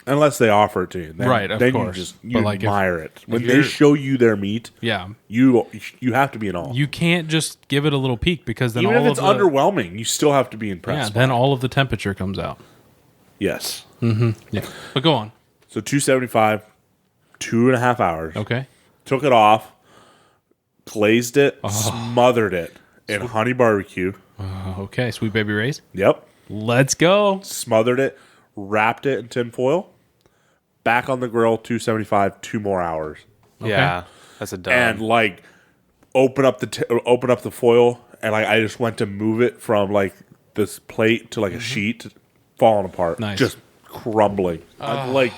Unless they offer it to you. Then, Right, of then course. you just But, like, if- admire it. When if they you're- show you their meat, Yeah. you have to be in awe. You can't just give it a little peek because then Even all if it's of the underwhelming, you still have to be yeah, impressed. then all of the temperature comes out. Yes. Yeah. But go on. So 275, 2.5 hours. Okay. Took it off, glazed it, Oh. smothered it in honey barbecue. Okay. Sweet baby Ray's. Yep. Let's go. Smothered it, wrapped it in tin foil. Back on the grill, 275, 2 more hours. Yeah, that's a done. And open up the foil, and I just went to move it from this plate to a sheet, falling apart, Nice. just crumbling. I'm like,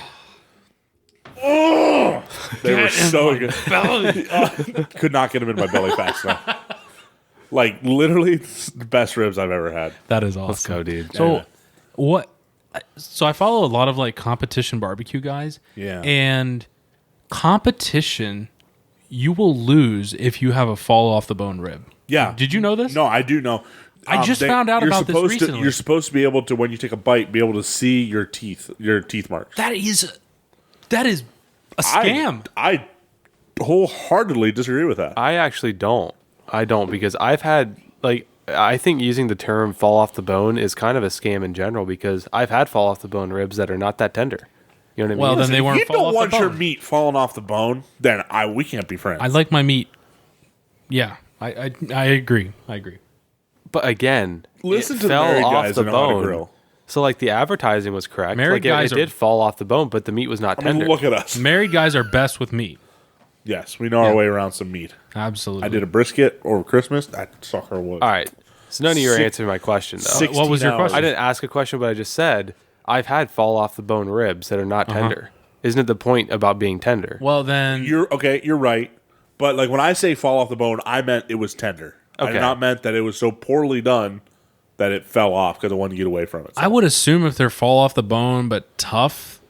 oh, they were so good. Could not get them in my belly fast enough. Literally, it's the best ribs I've ever had. That is awesome. Let's go, dude. So Anyway. what? So I follow a lot of competition barbecue guys. Yeah. And competition, you will lose if you have a fall off the bone rib. Yeah. Did you know this? No, I do know. I just found out you're about this supposed recently. You're supposed to be able to, when you take a bite, be able to see your teeth marks. That is a scam. I wholeheartedly disagree with that. I actually don't. I don't because I've had I think using the term fall off the bone is kind of a scam in general because I've had fall off the bone ribs that are not that tender. You know what I mean? Well, then they If weren't you fall don't off want the your bone. meat falling off the bone, then we can't be friends. I like my meat. Yeah, I agree. I agree. But again, Listen it to the fell married off guys the that know how to bone. grill. So the advertising was correct. Married It guys did are- fall off the bone, but the meat was not I mean, tender. look at us. Married guys are best with meat. Yes, we know our way around some meat. Absolutely. I did a brisket over Christmas. That sucker was. All right. So none of you are Six- answering my question though. 16 What was your hours. question? I didn't ask a question, but I just said I've had fall off the bone ribs that are not tender. Isn't it the point about being tender? Well, then You're okay. You're right. But when I say fall off the bone, I meant it was tender. I Okay. did not meant that it was so poorly done that it fell off because I wanted to get away from it. So I would assume if they're fall off the bone but tough,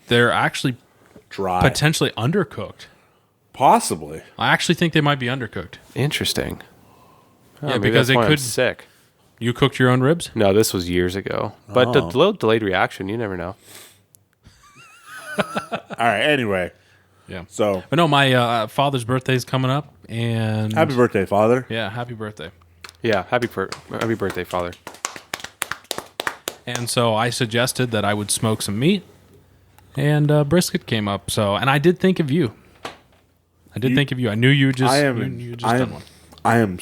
they're actually dry, potentially undercooked. possibly. I actually think they might be undercooked. Interesting. Oh, Yeah, maybe because that's they why I'm could- sick. You cooked your own ribs? No, this was years ago. But the Oh. little delayed reaction, you never know. All right. Anyway, Yeah. so But no, my father's birthday is coming up. And Happy birthday, Father. yeah, happy birthday. Yeah, happy birthday, Father. And so I suggested that I would smoke some meat, and brisket came up. So, and I did think of you. I knew you just. you just done one. I'm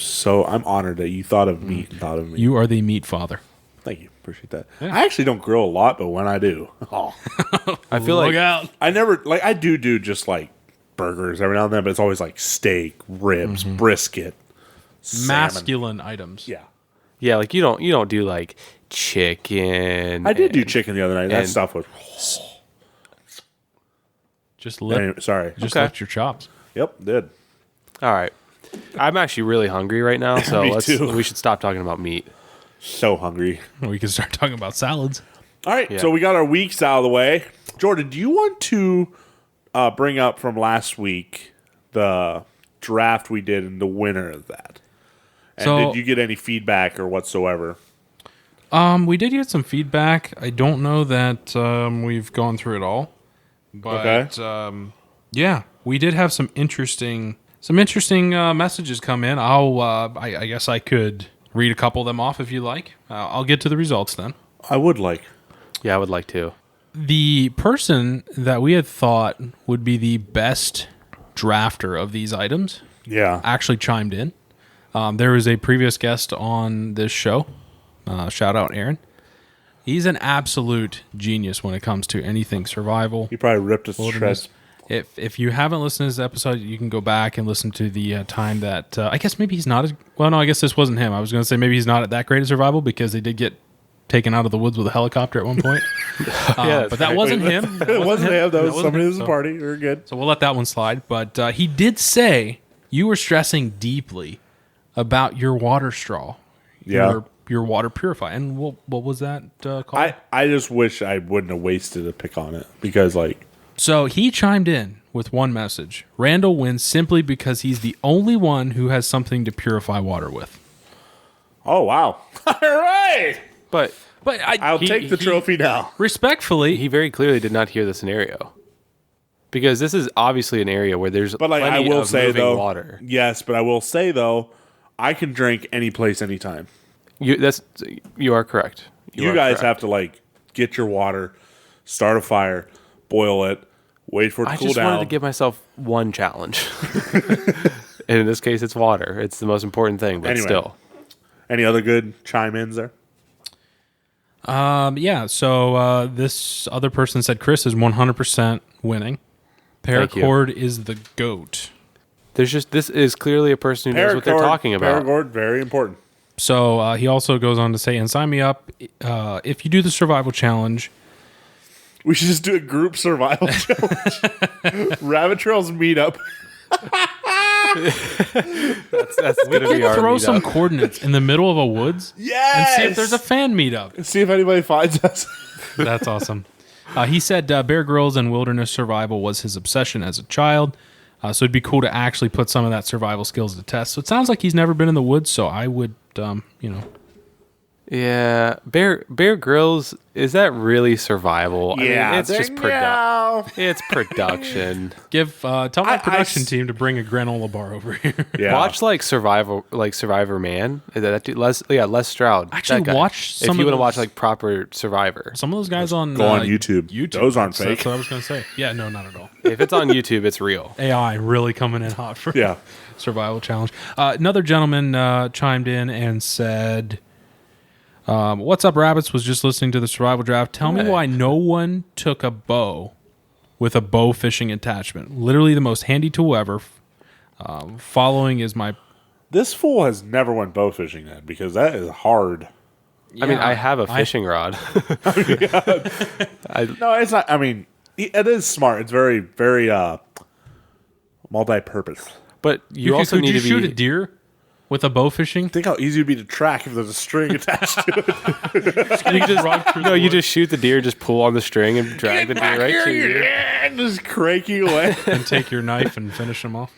honored that you thought of me and thought of me. You are the meat father. Thank you. Appreciate that. Yeah. I actually don't grill a lot, but when I do, I feel Look like out! I never like I do just like burgers every now and then, but it's always like steak, ribs, brisket, salmon. Masculine items. Yeah, like you don't do like chicken. I did do chicken the other night. That and- stuff was. Just lift, Anyway, sorry. Okay. lift your chops. Yep, did. All right. I'm actually really hungry right now, so Me too. we should stop talking about meat. So hungry. We can start talking about salads. All right, Yeah. so we got our weeks out of the way. Jordan, do you want to bring up from last week the draft we did and the winner of that? And So- did you get any feedback or whatsoever? We did get some feedback. I don't know that we've gone through it all, but yeah, we did have some interesting messages come in. I guess I could read a couple of them off if you like. I'll get to the results then. I would like. Yeah, I would like to. The person that we had thought would be the best drafter of these items Yeah. actually chimed in. There was a previous guest on this show. Shout out Aaron. He's an absolute genius when it comes to anything survival. You probably ripped us to Wilderness. shreds. If you haven't listened to this episode, you can go back and listen to the time that I guess maybe he's not as well. No, I guess this wasn't him. I was going to say maybe he's not at that great at survival because they did get taken out of the woods with a helicopter at one point. Yeah, But that wasn't him. It wasn't him. That was somebody him. who's a party. We're good. So we'll let that one slide. But he did say you were stressing deeply about your water straw. Yeah. Your water purifier. And what was that called? I just wish I wouldn't have wasted a pick on it because, like, So he chimed in with one message. Randall wins simply because he's the only one who has something to purify water with. oh, wow. All right. But But I'll take the trophy now. respectfully, he very clearly did not hear the scenario. Because this is obviously an area where there's But, like, I plenty will of say, moving though, water. yes, but I will say, though, I can drink any place, anytime. You are correct. You are guys correct. have to, like, get your water, start a fire, boil it, wait for it to I cool just down. wanted to give myself one challenge. And in this case, it's water. It's the most important thing, but Anyway. still. Any other good chime-ins there? yeah. So this other person said Chris is 100% winning. Thank you. Paracord is the goat. This is clearly a person who knows what they're talking about. Paracord, very important. So he also goes on to say, and sign me up if you do the survival challenge. We should just do a group survival challenge. Rabbit Trails meetup. That's going to be our Throw meetup. some coordinates in the middle of a woods and Yes! see if there's a fan meetup. See if anybody finds us. That's awesome. He said Bear Grylls and wilderness survival was his obsession as a child. So it'd be cool to actually put some of that survival skills to test. So it sounds like he's never been in the woods. So I would, Yeah, Bear Grylls, is that really survival? I mean, it's just it's production. tell my I- production team to bring a granola bar over here. Yeah. Watch like Survivor Man. Is that dude? Les Stroud. Actually, that guy. watch some if you of want to watch those- like proper Survivor. Some of those guys on Go on YouTube. Those aren't That's fake. what I was going to say. Yeah, no, not at all. If it's on YouTube, it's real. AI really coming in hot for Yeah. survival challenge. Another gentleman chimed in and said, "What's up, rabbits? Was just listening to the survival draft. Tell me Hey. why no one took a bow with a bow fishing attachment. Literally the most handy tool ever. Following is my. This fool has never went bow fishing then because that is hard. I mean, Yeah, I have a fishing rod. No, it's not. I mean, it is smart. It's very, very multi-purpose. But you also could need you to shoot a be. deer with a bow fishing? Think how easy it would be to track if there's a string attached to it. You just No, you just shoot the deer, just pull on the string, and drag the deer right to you. and just cranking away. and take your knife and finish them off.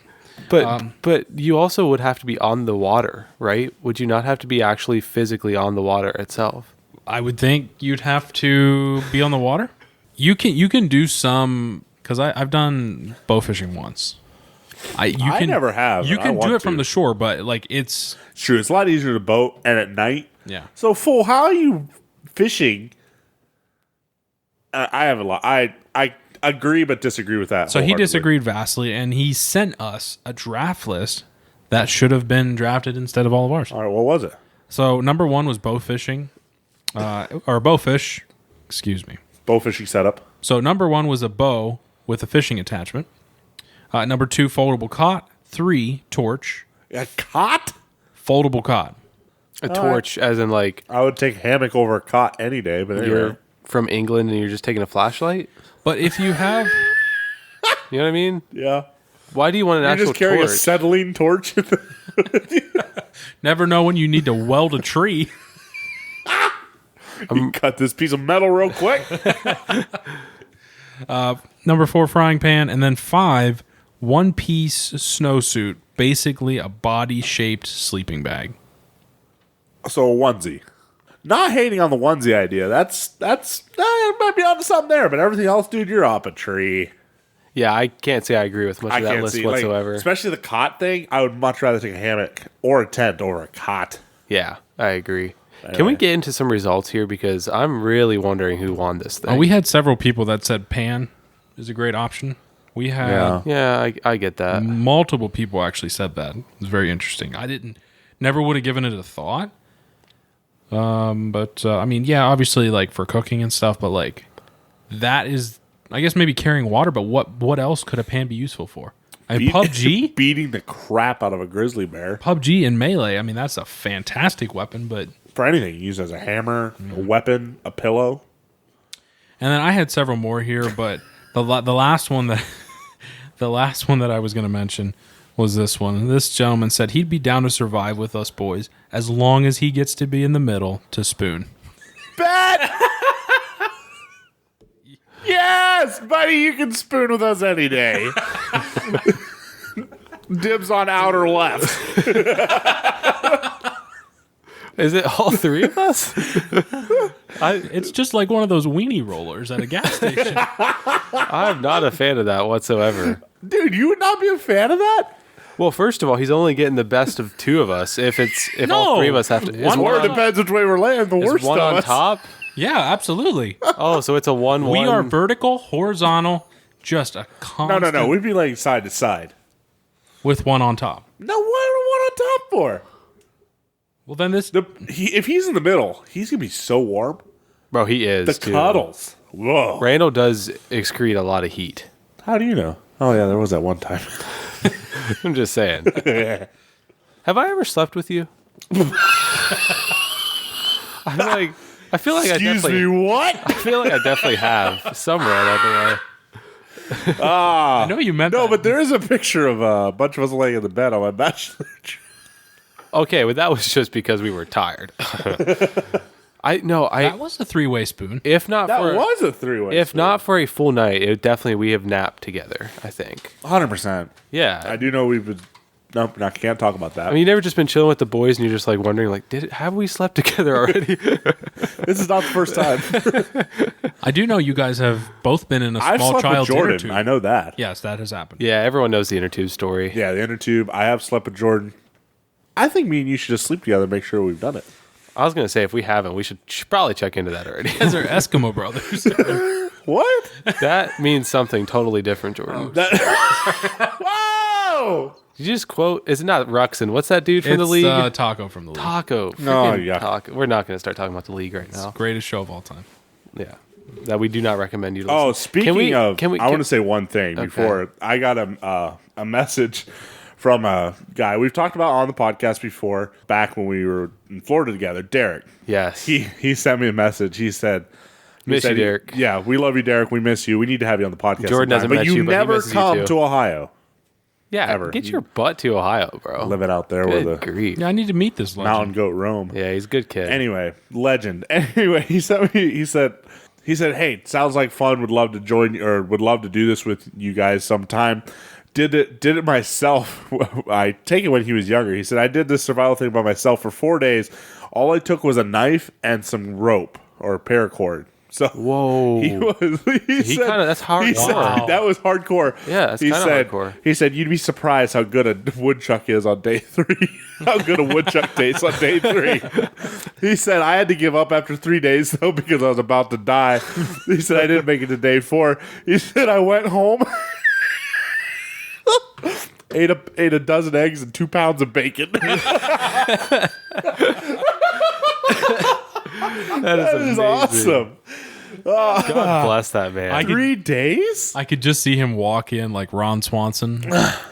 But you also would have to be on the water, right? Would you not have to be actually physically on the water itself? I would think you'd have to be on the water. You can do some because I've done bow fishing once, I never have. You I can do want it from to. the shore, but like it's True, it's a lot easier to boat and at night. yeah. So, Fool, how are you fishing? I have a lot. I agree but disagree with that. So he wholeheartedly. disagreed vastly, and he sent us a draft list that should have been drafted instead of all of ours. All right, what was it? So number 1 was bow fishing, or bowfish. Excuse me. Bow fishing setup. So number 1 was a bow with a fishing attachment. Number 2, foldable cot. 3, torch. A cot? Foldable cot. A torch, as in like I would take hammock over a cot any day, but anyway. you're from England and you're just taking a flashlight. But if you have, You know what I mean? Yeah. Why do you want an You're actual just carrying torch? a acetylene torch? never know when you need to weld a tree. You cut this piece of metal real quick. Number 4, frying pan, and then 5, one-piece snowsuit, basically a body-shaped sleeping bag. So a onesie. Not hating on the onesie idea. That's might be onto something there, but everything else, dude, you're up a tree. Yeah, I can't say I agree with much I of that can't list see whatsoever. like, especially the cot thing. I would much rather take a hammock or a tent over a cot. Yeah, I agree. Can Anyway. we get into some results here? Because I'm really wondering who won this thing. We had several people that said pan is a great option. We had Yeah, I get that. multiple people actually said that. It was very interesting. Never would have given it a thought. But I mean, yeah, obviously like for cooking and stuff, but like that is, I guess maybe carrying water, but what else could a pan be useful for? I mean, PUBG? Beating the crap out of a grizzly bear. PUBG and Melee, I mean, that's a fantastic weapon, but... For anything, use as a hammer, a weapon, a pillow. And then I had several more here, but the last one that the last one that I was going to mention was this one. This gentleman said he'd be down to survive with us boys as long as he gets to be in the middle to spoon. Bet! Yes, buddy, you can spoon with us any day. Dibs on outer left. Is it all three of us? It's just like one of those weenie rollers at a gas station. I'm not a fan of that whatsoever. Dude, you would not be a fan of that? Well, first of all, he's only getting the best of two of us. If all No. three of us have to, is One Or it one, depends which way we're laying. The is worst one of on us. top. Yeah, absolutely. Oh, so it's a 1-1. We are vertical, horizontal, just a No, constant We'd be laying side to side. with one on top. No, what on top for? Well, then this If he's in the middle, he's gonna be so warm. Bro, he is. The too. cuddles. Whoa. Randall does excrete a lot of heat. How do you know? Oh yeah, there was that one time. I'm just saying. Have I ever slept with you? I feel like Excuse me, what? I feel like I definitely have somewhere along the way. I know you meant No, that. but there is a picture of a bunch of us laying in the bed on my bachelor. Okay, but that was just because we were tired. that was a three-way spoon. If not That for was a three-way. if not for a full night, it definitely we have napped together. I think. 100%. Yeah. I do know we've been. Nope, I can't talk about that. I mean, you never just been chilling with the boys and you're just like wondering, like, have we slept together already? This is not the first time. I do know you guys have both been in a I've small slept with child's inner Jordan. tube. I know that. Yes, that has happened. Yeah, everyone knows the inner tube story. Yeah, the inner tube. I have slept with Jordan. I think me and you should just sleep together and make sure we've done it. I was gonna say if we haven't, we should probably check into that already. These are Eskimo brothers. What? That means something totally different, Jordan. Whoa! Did you just quote? Is it not Ruxin? What's that dude from the league? Taco from the league. Taco. No, Freaking yuck. Taco. We're not going to start talking about the league right now. Greatest show of all time. Yeah, that we do not recommend you to Oh, listen. speaking of, can we, I want to say one thing before. I got a message from a guy we've talked about on the podcast before, back when we were in Florida together, Derek. Yes. He sent me a message. He said, Miss you, Derek. Yeah, we love you, Derek. We miss you. We need to have you on the podcast. Jordan sometime. hasn't but met you you, but he never misses you come too. to Ohio. Yeah, ever. get your butt to Ohio, bro. Live it out there where Good the grief. Yeah, I need to meet this legend. mountain goat roam. Yeah, he's a good kid. Anyway, legend. Anyway, he sent me. He said, "Hey, sounds like fun. Would love to join you, or would love to do this with you guys sometime. Did it myself. I take it when he was younger. He said I did this survival thing by myself for 4 days. All I took was a knife and some rope or paracord. So Whoa. he said, that's hard. He said, Wow. that was hardcore. Yeah, that's he kinda said, hardcore. He said, you'd be surprised how good a woodchuck is on day 3. How good a woodchuck tastes on day 3. He said, I had to give up after 3 days, though, because I was about to die. He said, I didn't make it to day 4. He said, I went home, ate a dozen eggs and 2 pounds of bacon. That That is awesome. God bless that man. I could- 3 days? I could just see him walk in like Ron Swanson.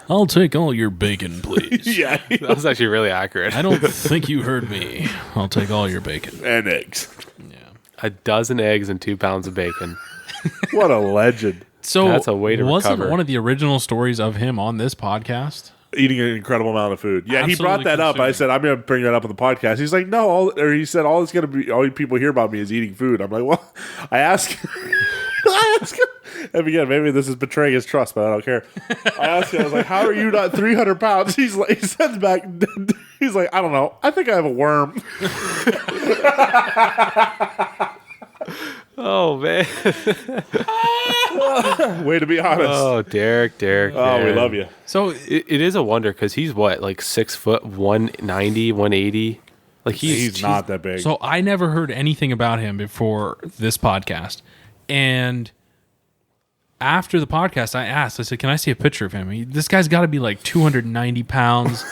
I'll take all your bacon, please. Yeah. that was actually really accurate. I don't think you heard me. I'll take all your bacon. And eggs. A dozen eggs and 2 pounds of bacon. What a legend. So That's a way to wasn't recover. one of the original stories of him on this podcast? Eating an incredible amount of food. Yeah, he brought Absolutely that up. I consuming. said, I'm going to bring that up on the podcast. He's like, no. He said, all you people hear about me is eating food. I'm like, well, I asked him. And again, maybe this is betraying his trust, but I don't care. I asked him, I was like, how are you not 300 pounds? He sends back, he's like, I don't know. I think I have a worm. Oh, man. Way to be honest. Oh, Derek. Oh, we love you. So It is a wonder because he's what, like 6 foot, 190, 180? Like He's not that big. So I never heard anything about him before this podcast. And after the podcast, I asked, I said, can I see a picture of him? This guy's got to be like 290 pounds.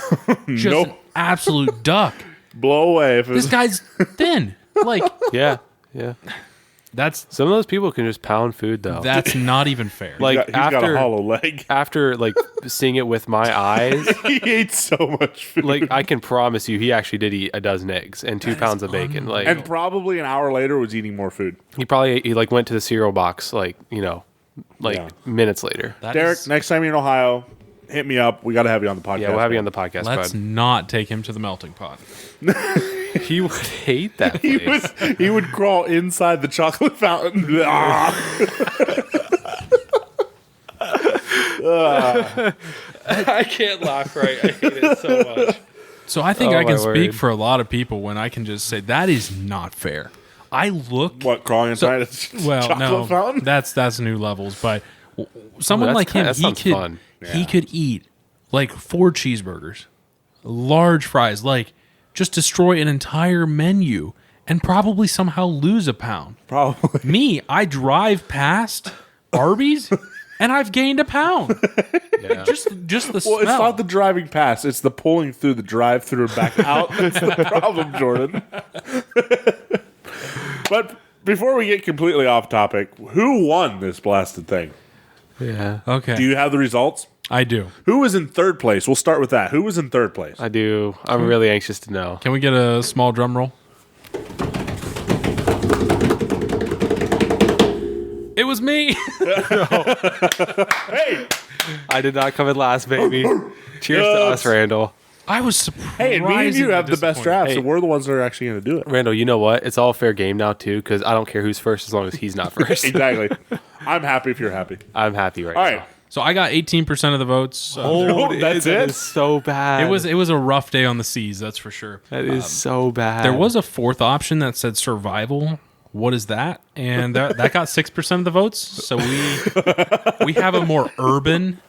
Just Nope. an absolute duck. Blow away. If it This was, guy's thin. Like, Yeah. that's Some of those people can just pound food, though. not even fair. Like, he's got a hollow leg. after like seeing it with my eyes, He ate so much food. like I can promise you, he actually did eat a dozen eggs and 2 pounds of bacon. Like and probably an hour later was eating more food. he like went to the cereal box, like Yeah. minutes later. That Derek, is- next time you're in Ohio, hit me up. We got to have you on the podcast. Yeah, we'll have you on the podcast, let's bud. not take him to the melting pot. He would hate that He place. he would crawl inside the chocolate fountain. I can't laugh right. I hate it so much. So I think Oh, I can my speak word. for a lot of people when I can just say that is not fair. I look What, crawling inside a well, chocolate no, fountain? that's new levels. But someone Well, like him, that sounds fun. he could eat like 4 cheeseburgers, large fries, like just destroy an entire menu and probably somehow lose a pound. Probably. Me, I drive past Arby's and I've gained a pound. Yeah. Just the Well, smell. it's not the driving past. It's the pulling through the drive-through and back out. That's the problem, Jordan. But before we get completely off topic, who won this blasted thing? Yeah. Okay, Do you have the results? I do. Who was in third place? We'll start with that. Who was in third place? I do. I'm really anxious to know. Can we get a small drum roll? It was me. Hey! I did not come in last, baby. Cheers to us, Randall. I was surprised. Hey, and me and you have the best drafts, Hey. so we're the ones that are actually going to do it. Randall, you know what? It's all fair game now too, because I don't care who's first as long as he's not first. Exactly. I'm happy if you're happy. I'm happy right All now. right. So I got 18% of the votes. Oh, that's That it? is so bad. It was a rough day on the seas, that's for sure. That is so bad. There was a fourth option that said survival. What is that? And that got 6% of the votes. So we have a more urban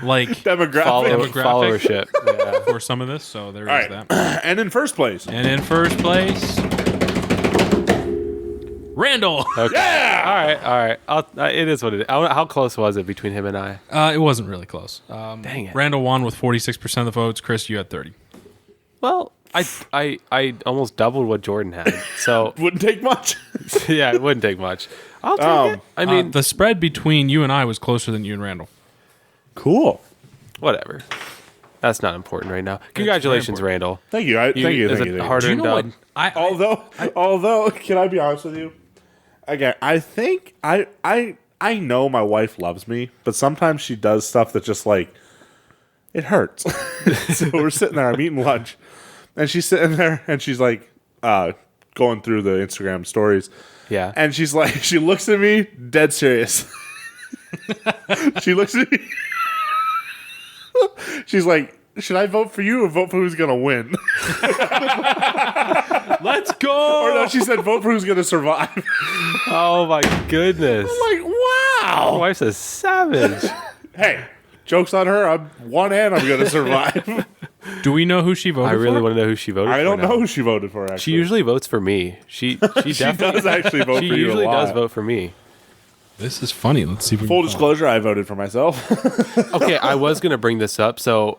like Demographic. Demographic. followership. Yeah. for some of this. So there All is right. that. And in first place. And in first place, Randall. Okay. Yeah! All right. It is what it is. How close was it between him and I? It wasn't really close. Dang it. Randall won with 46% of the votes. Chris, you had 30. Well, I almost doubled what Jordan had. So Wouldn't take much. yeah, it wouldn't take much. I'll take it. I mean, The spread between you and I was closer than you and Randall. Cool. whatever. That's not important right now. Congratulations, Randall. Thank you. Thank you. Is Thank it you. harder Do you and know what? done? Although, can I be honest with you? Again, I think I know my wife loves me, but sometimes she does stuff that just like it hurts. So we're sitting there, I'm eating lunch, and she's sitting there, and she's like going through the Instagram stories, Yeah. and she's like, she looks at me, dead serious. She looks at me. She's like, should I vote for you or vote for who's gonna win? Let's go. Or no, she said vote for who's going to survive. Oh my goodness. Like, My wow. wife's a savage. Hey, joke's on her. I'm one and I'm going to survive. Do we know who she voted I really for? want to know who she voted for. I don't now. know who she voted for, actually. She usually votes for me. She She definitely does actually vote She for you usually a lot. does vote for me. This is funny. Let's see if we Full can find disclosure, I voted for myself. Okay, I was gonna bring this up. So,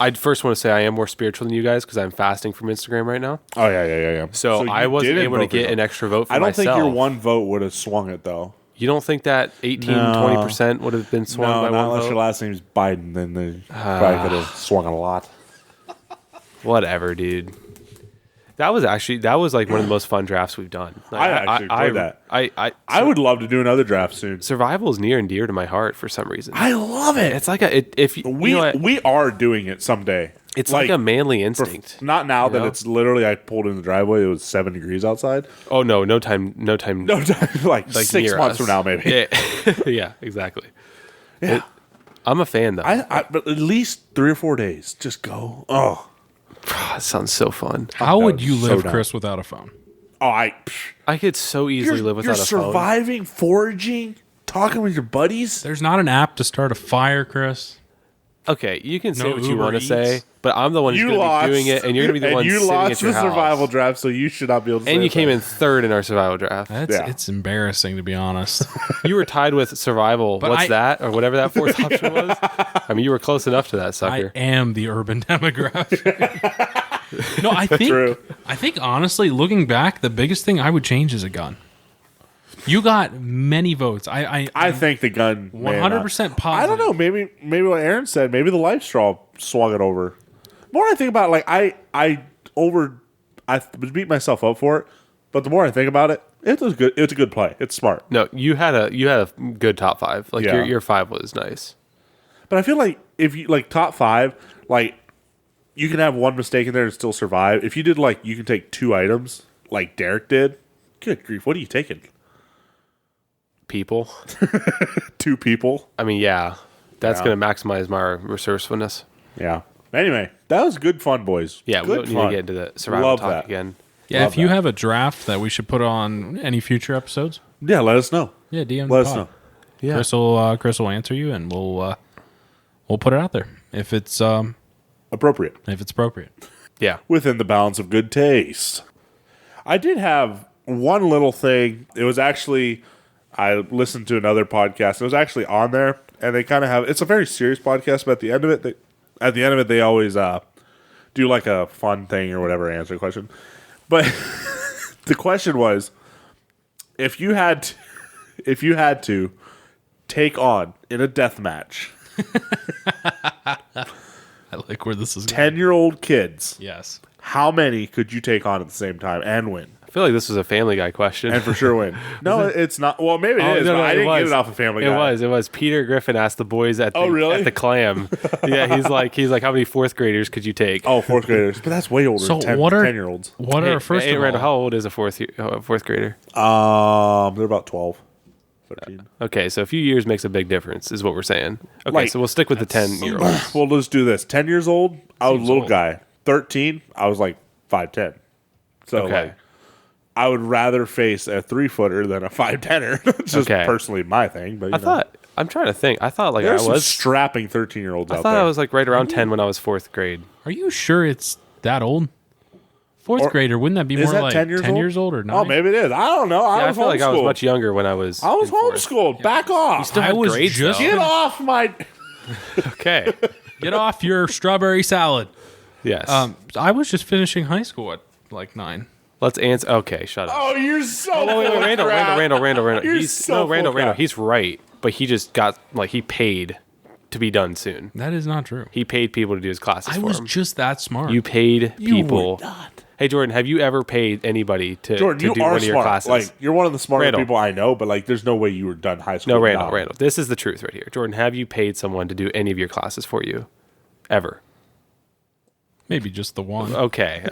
I'd first want to say I am more spiritual than you guys because I'm fasting from Instagram right now. Oh, yeah. So you I wasn't didn't able to vote for get Trump. an extra vote for I don't myself. think your one vote would have swung it, though. You don't think that 18, No. 20% would have been swung No, by not one unless vote? your last name's Biden, then they probably could have swung a lot. Whatever, dude. That was like one of the most fun drafts we've done. Like, I actually enjoyed that. I would love to do another draft soon. Survival is near and dear to my heart for some reason. I love it. It's like if you We know what? we are doing it someday. It's like a manly instinct. Not now that know? it's literally. I pulled in the driveway. It was 7 degrees outside. Oh no time. No time. Like 6 near months us. from now, maybe. Yeah, yeah, exactly. Yeah. I'm a fan though. But at least 3 or 4 days. Just go. Oh, That sounds so fun. How I'm would down. you So live, down. Chris, without a phone? I. I could so easily live without you're a phone. surviving, foraging, talking with your buddies. There's not an app to start a fire, Chris. Okay, you can say No what you Uber want to Eats. say, but I'm the one who's You going to lost, be doing it, and you're going to be the one you sitting lost at your the house. survival draft, so you should not be able to. And say you came that. in third in our survival draft. That's It's embarrassing, to be honest. You were tied with survival. But What's I- that? Or whatever that fourth option was. I mean, you were close enough to that I sucker. am the urban demographic. No, I think True. I think honestly, looking back, the biggest thing I would change is a gun. You got many votes. I think the gun. 100% positive. I don't know. Maybe what Aaron said. Maybe the life straw swung it over. The more I think about it, like I beat myself up for it. But the more I think about it, it was good. It's a good play. It's smart. No, you had a good top five. Like Yeah. your five was nice. But I feel like if you like top 5, like you can have one mistake in there and still survive. If you did like you can take 2 items like Derek did. Good grief! What are you taking? People. 2 people. I mean, yeah, that's Yeah. going to maximize my resourcefulness. Yeah. Anyway, that was good fun, boys. Yeah, we good don't need fun. to get into the survival Love talk that. again. Yeah, Love if you that. have a draft that we should put on any future episodes, Yeah, let us know. yeah, DM Let the us pod. know. Yeah. Chris will answer you, and we'll put it out there if it's Appropriate. appropriate. Yeah. Within the bounds of good taste. I did have one little thing. It was actually, I listened to another podcast. It was actually on there, and they kind of have. It's a very serious podcast, but at the end of it, they always do like a fun thing or whatever, answer a question. But the question was, if you had to take on in a death match I like where this is going. 10-year-old kids, Yes. how many could you take on at the same time and win? I feel like this was a Family Guy question. And for sure win. No, it's not. Well, maybe it is, but I didn't get it off of Family Guy. It was. Peter Griffin asked the boys at the, really? at the clam. Yeah, he's like, how many fourth graders could you take? Oh, 4th graders. But that's way older So than 10, what are 10-year-olds. What Hey, are first hey, of Randall, all? how old is a fourth grader? They're about 12, 13. Okay, so a few years makes a big difference, is what we're saying. Okay, Like, so we'll stick with the 10-year-olds. Well, let's do this. 10 years old, I was a Seems little old. guy. 13, I was like 5'10". So Okay. like, I would rather face a 3-footer than a 5'10"er. It's just Okay. personally my thing. But I'm trying to think. I thought like there's I some was. strapping 13-year-olds I out thought there. I was like right around 10 when I was fourth grade. Are you sure it's that old? Fourth Or- grader, wouldn't that be Is more that like 10 years old? or 9? Oh, maybe it is. I don't know. Yeah, I I was feel like I was homeschooled. much younger when I was. I was in fourth. homeschooled. Back off. Still I had was grades, just- though. Get off my. Okay. Get off your strawberry salad. Yes. I was just finishing high school at like 9. Let's answer. Okay, shut up. Oh, you're so. Oh, wait, full of Randall. crap. You're He's so Randall. full of crap. He's right, but he just got like he paid to be done soon. That is not true. He paid people to do his classes I for was him. just that smart. You paid You people. were not. Hey Jordan, have you ever paid anybody to Jordan, do you one are of your smart. classes? Like you're one of the smarter Randall. people I know, but like, there's no way you were done high school. no, without Randall. This is the truth right here. Jordan, have you paid someone to do any of your classes for you? Ever? Maybe just the one. Okay.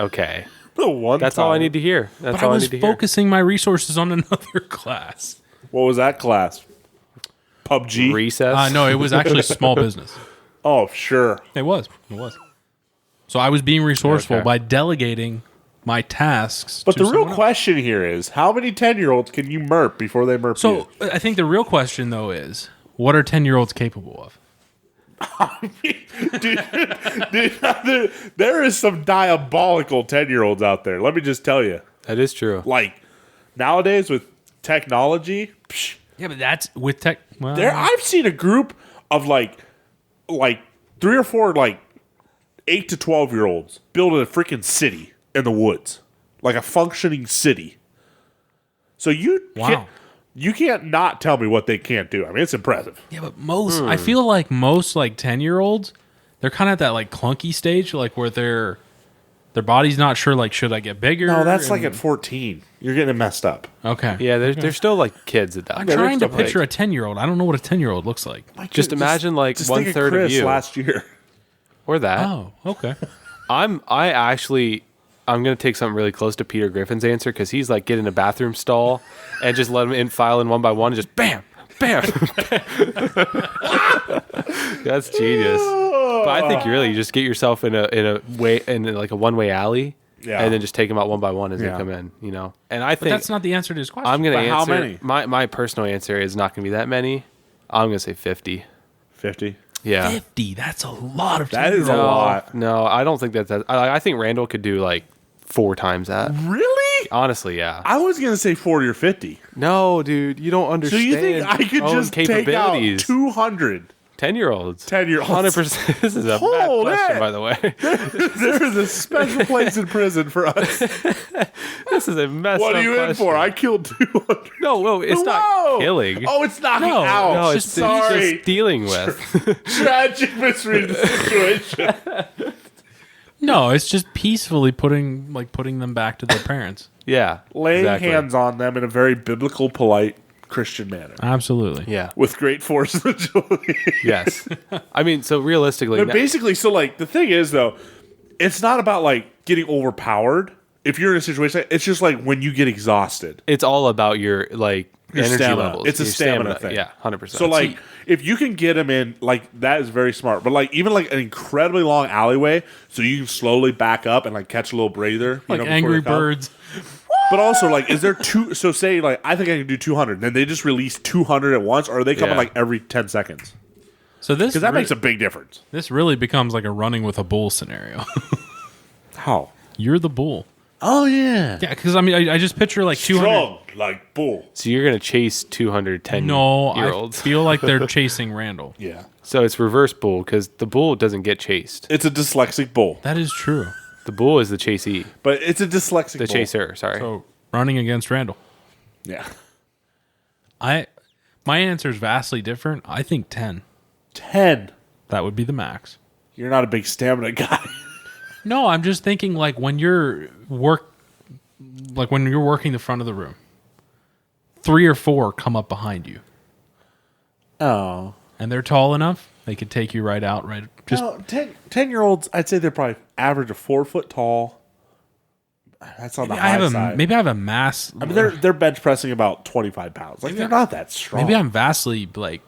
The one. That's all I time. need to hear. That's But I all I was need to hear. focusing my resources on another class. What was that class? PUBG. Recess. No, it was actually small business. Oh, sure. It was. So I was being resourceful Okay. by delegating my tasks. But to the real someone else. question here is, how many 10-year-olds can you murp before they murp you? So I think the real question though is, what are 10-year-olds capable of? There is some diabolical 10-year-olds out there. Let me just tell you. That is true. Like, nowadays with technology, Yeah, but that's with tech. Well, I've seen a group of like 3 or 4 like 8 to 12-year-olds building a freaking city in the woods, like a functioning city. So you can't not tell me what they can't do. I mean, it's impressive. Yeah, but I feel like most like 10-year-olds, they're kind of at that like clunky stage, like where their body's not sure, like, should I get bigger? No, that's like And- at 14. You're getting it messed up. Okay. Yeah, they're still like kids at that I'm point. trying to Like, picture a 10-year-old. I don't know what a 10-year-old looks like. Just imagine, like, just one think third of Chris you. last year. or that. Oh, okay. I'm gonna take something really close to Peter Griffin's answer because he's like get in a bathroom stall and just let them file in one by one and just bam, bam. That's genius. But I think you just get yourself in like a one-way alley, Yeah. and then just take them out one by one as Yeah. they come in. You know, and I But think that's not the answer to his question. I'm gonna But how answer. many? My personal answer is not gonna be that many. I'm gonna say 50. 50. Yeah. 50. That's a lot of That is a 10-year-olds. lot. No, I don't think that's that. I think Randall could do like 4 times that. Really? Honestly, yeah. I was going to say 40 or 50. No, dude, you don't So understand. you think I could own just take out capabilities? 200 10-year-olds. 10-year-olds? 100%. This is a bad Hold question, it. by the way. There is a special place in prison for us. This is a messed What up are you question. in for? I killed 200. No, it's Whoa. not killing. Oh, it's knocking No, out. no, it's sorry. just dealing with. Tragic misread the situation. No, it's just peacefully putting them back to their parents. Yeah. Laying exactly. hands on them in a very biblical, polite Christian manner. Absolutely. Yeah. With great force and agility. Yes. I mean, so realistically, But basically, so like the thing is though, it's not about like getting overpowered. If you're in a situation, it's just like when you get exhausted. it's all about your like Your energy stamina. levels. It's a your stamina thing. Yeah, 100%. So like if you can get them in, like that is very smart. But like even like an incredibly long alleyway, so you can slowly back up and like catch a little breather. Like before Angry they come. Birds. But also like, is there two? So say like I think I can do 200. Then they just release 200 at once, or are they coming Yeah. like every 10 seconds? So this Because that makes a big difference. this really becomes like a running with a bull scenario. How? You're the bull. Oh yeah. Yeah, because I mean, I just picture like 200. Strong like bull. So you're gonna chase 210 No, year I olds. feel like they're chasing Randall. Yeah. So it's reverse bull because the bull doesn't get chased. It's a dyslexic bull, That is true. The bull is the chasee, but it's a dyslexic the bull. chaser. Sorry. So running against Randall. Yeah. My answer is vastly different. I think 10. 10. That would be the max. You're not a big stamina guy. No, I'm just thinking like when you're working the front of the room, 3 or 4 come up behind you, Oh. and they're tall enough they could take you right out. Right, just No, 10-year-olds, I'd say they're probably average of 4 foot tall. That's on the high side. maybe I have a mass. I mean, they're bench pressing about 25 pounds. Like, they're not that strong. Maybe I'm vastly like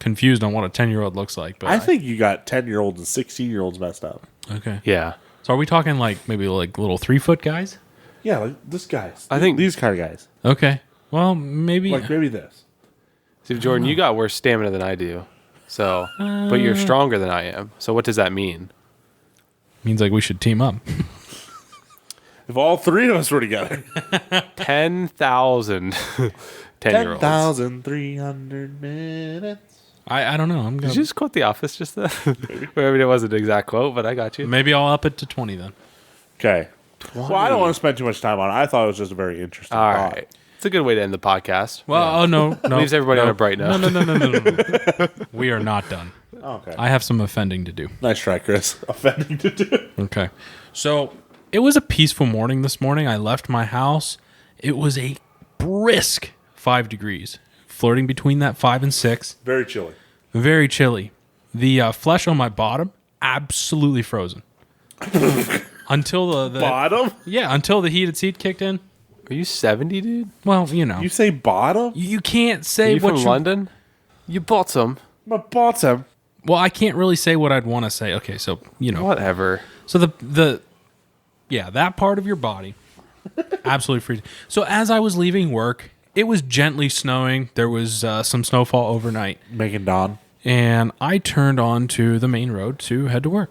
confused on what a 10-year-old looks like. But I think you got 10-year-olds and 16-year-olds messed up. okay. Yeah. So are we talking like maybe like little 3-foot guys? Yeah, like this guy's. I think- these kind of guys. Okay. Well, maybe. Like maybe this. See, Jordan, you got worse stamina than I do. So, but you're stronger than I am. So what does that mean? means like we should team up. If all 3 of us were together. 10,000 10-year-olds. 10,300 minutes. I don't know. I'm Did gonna you just quote The Office just then? I mean, it wasn't an exact quote, but I got you. maybe I'll up it to 20 then. Okay. Well, I don't want to spend too much time on it. I thought it was just a very interesting All thought. right. It's a good way to end the podcast. Well, oh no, no, Leaves everybody on a bright note. No. We are not done. Okay. I have some offending to do. Nice try, Chris. Offending to do. Okay. So it was a peaceful morning this morning. I left my house. It was a brisk 5 degrees, flirting between that 5 and 6. Very chilly. Very chilly. The flesh on my bottom, absolutely frozen. Until the Bottom? until the heated seat kicked in. Are you 70, dude? Well, you know, You say bottom? you can't Are say you what from you. London? You bought some. My bottom. Well, I can't really say what I'd want to say. Okay, so you know, Whatever. so the Yeah, that part of your body. Absolutely freezing. So as I was leaving work, it was gently snowing. There was some snowfall overnight. Making dawn. And I turned onto the main road to head to work.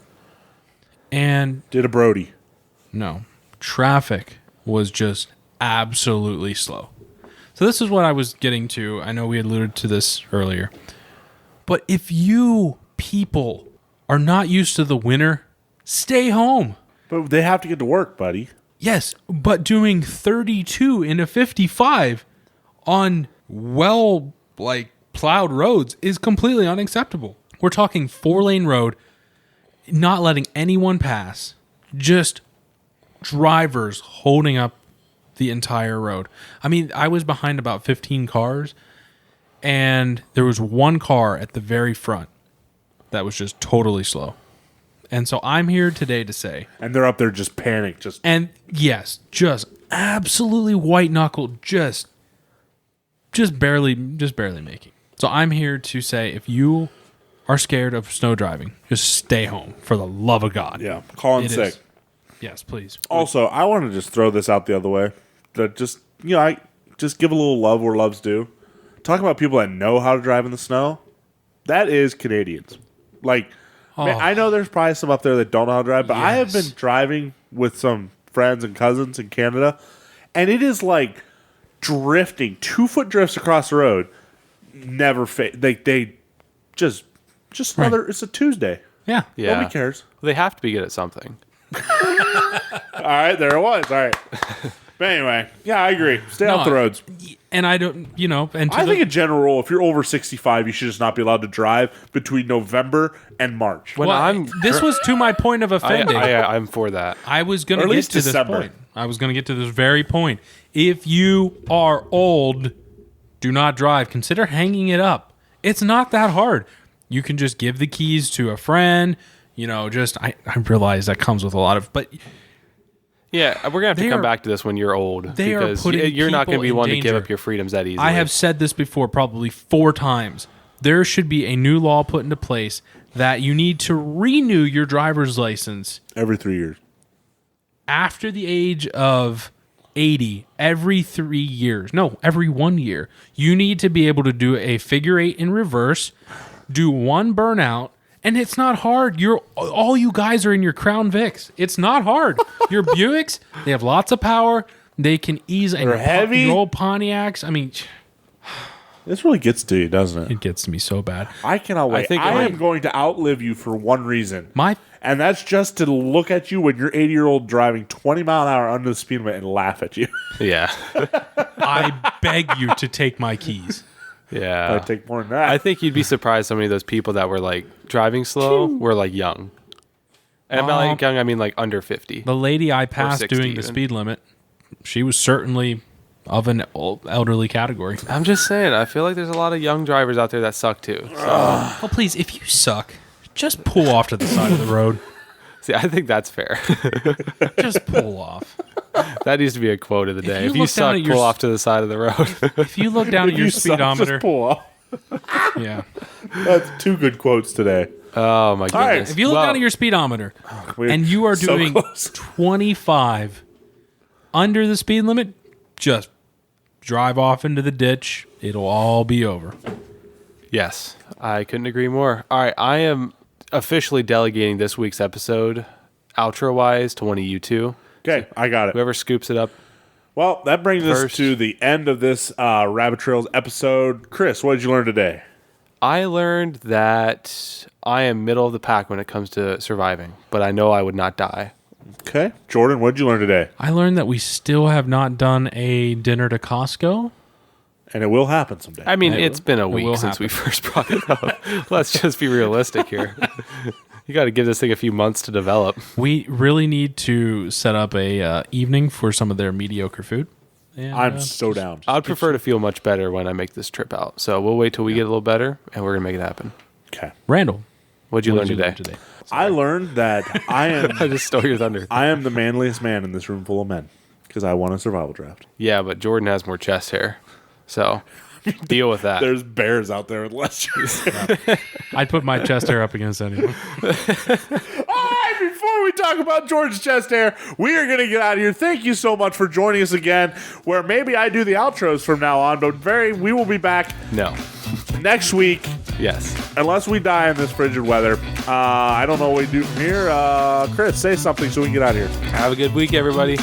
And Did a Brody. no, traffic was just absolutely slow. So this is what I was getting to. I know we alluded to this earlier. But if you people are not used to the winter, stay home. But they have to get to work, buddy. Yes, but doing 32 into 55 on plowed roads is completely unacceptable. We're talking 4-lane road, not letting anyone pass, just drivers holding up the entire road. I mean, I was behind about 15 cars, and there was one car at the very front that was just totally slow. And so I'm here today to say, And they're up there just panicked. Just and yes, just absolutely white knuckled, just barely making. So I'm here to say, if you are scared of snow driving, just stay home for the love of God. yeah, calling It sick. is. Yes, please. Also, I want to just throw this out the other way. That just I just give a little love where love's due. Talk about people that know how to drive in the snow. That is Canadians. Like, man, I know there's probably some up there that don't know how to drive, but I have been Yes. driving with some friends and cousins in Canada, and it is like drifting, 2-foot drifts across the road. Never they just another. It's a Tuesday. Yeah. Yeah. Nobody cares. They have to be good at something. All right, there it was. All right. But anyway, yeah, I agree. Stay off the roads. And I don't, and to I the- think a general rule, if you're over 65, you should just not be allowed to drive between November and March. When well, I'm this was to my point of offending. I'm for that. I was going Or to at get least to this December. point. I was going to get to this very point. If you are old, do not drive. Consider hanging it up. It's not that hard. You can just give the keys to a friend. I realize that comes with a lot of, but Yeah, we're gonna have to They come are- back to this when you're old they are because putting you're not gonna people be in one to give danger. up your freedoms that easily. I have said this before probably 4 times. There should be a new law put into place that you need to renew your driver's license Every 3 years. after the age of 80 every 3 years. No, every 1 year. You need to be able to do a figure 8 in reverse, do one burnout, and it's not hard. All you guys are in your Crown Vics. It's not hard. Your Buicks, they have lots of power. They can ease and They're heavy. Your old Pontiacs. I mean, This really gets to you, doesn't it? it gets to me so bad. I cannot wait. think I it am might- going to outlive you for one reason. My And that's just to look at you when you're 80-year-old driving 20 mile an hour under the speed limit and laugh at you. Yeah, I beg you to take my keys. yeah. I take more than that. I think you'd be surprised how many of those people that were like driving slow were like young. And by like young, I mean like under 50. The lady I passed 60 doing the even. speed limit, she was certainly of an elderly category. I'm just saying, I feel like there's a lot of young drivers out there that suck too. So, Well, please, if you suck, just pull off to the side of the road. see, I think that's fair. Just pull off. That needs to be a quote of the day. you If you look down suck, at your pull s- off to the side of the road. If you look down at your You suck, speedometer, just pull off. yeah. That's 2 good quotes today. Oh my right. goodness! If you look Well, down at your speedometer We're and you are so doing close. 25 under the speed limit, just drive off into the ditch. It'll all be over. yes, I couldn't agree more. All right, I am officially delegating this week's episode, outro wise, to one of you two. Okay, I got it. Whoever scoops it up. Well, that brings us First. to the end of this Rabbit Trails episode. Chris, what did you learn today? I learned that I am middle of the pack when it comes to surviving, but I know I would not die. Okay. Jordan, what did you learn today? I learned that we still have not done a dinner to Costco. And it will happen someday. I mean, It it's been a will week since happen. we first brought it up. Let's just be realistic here. You got to give this thing a few months to develop. We really need to set up a evening for some of their mediocre food. And, I'm so down. I'd prefer to feel much better when I make this trip out. So we'll wait till we get a little better, and we're going to make it happen. Okay. Randall, What'd you what learn did today? I learned that I just stole your thunder. I am the manliest man in this room full of men because I won a survival draft. Yeah, but Jordan has more chest hair. So deal with that. There's bears out there with less chest. I'd put my chest hair up against anyone. I'm before we talk about George's chest hair, we are going to get out of here. Thank you so much for joining us again, where maybe I do the outros from now on, but we will be back No. next week, Yes. unless we die in this frigid weather. I don't know what we do from here. Chris, say something so we can get out of here. Have a good week, everybody.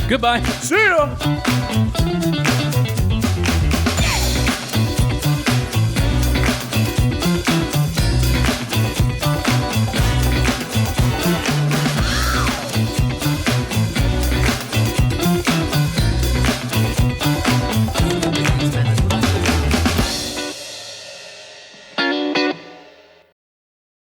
Goodbye. See ya!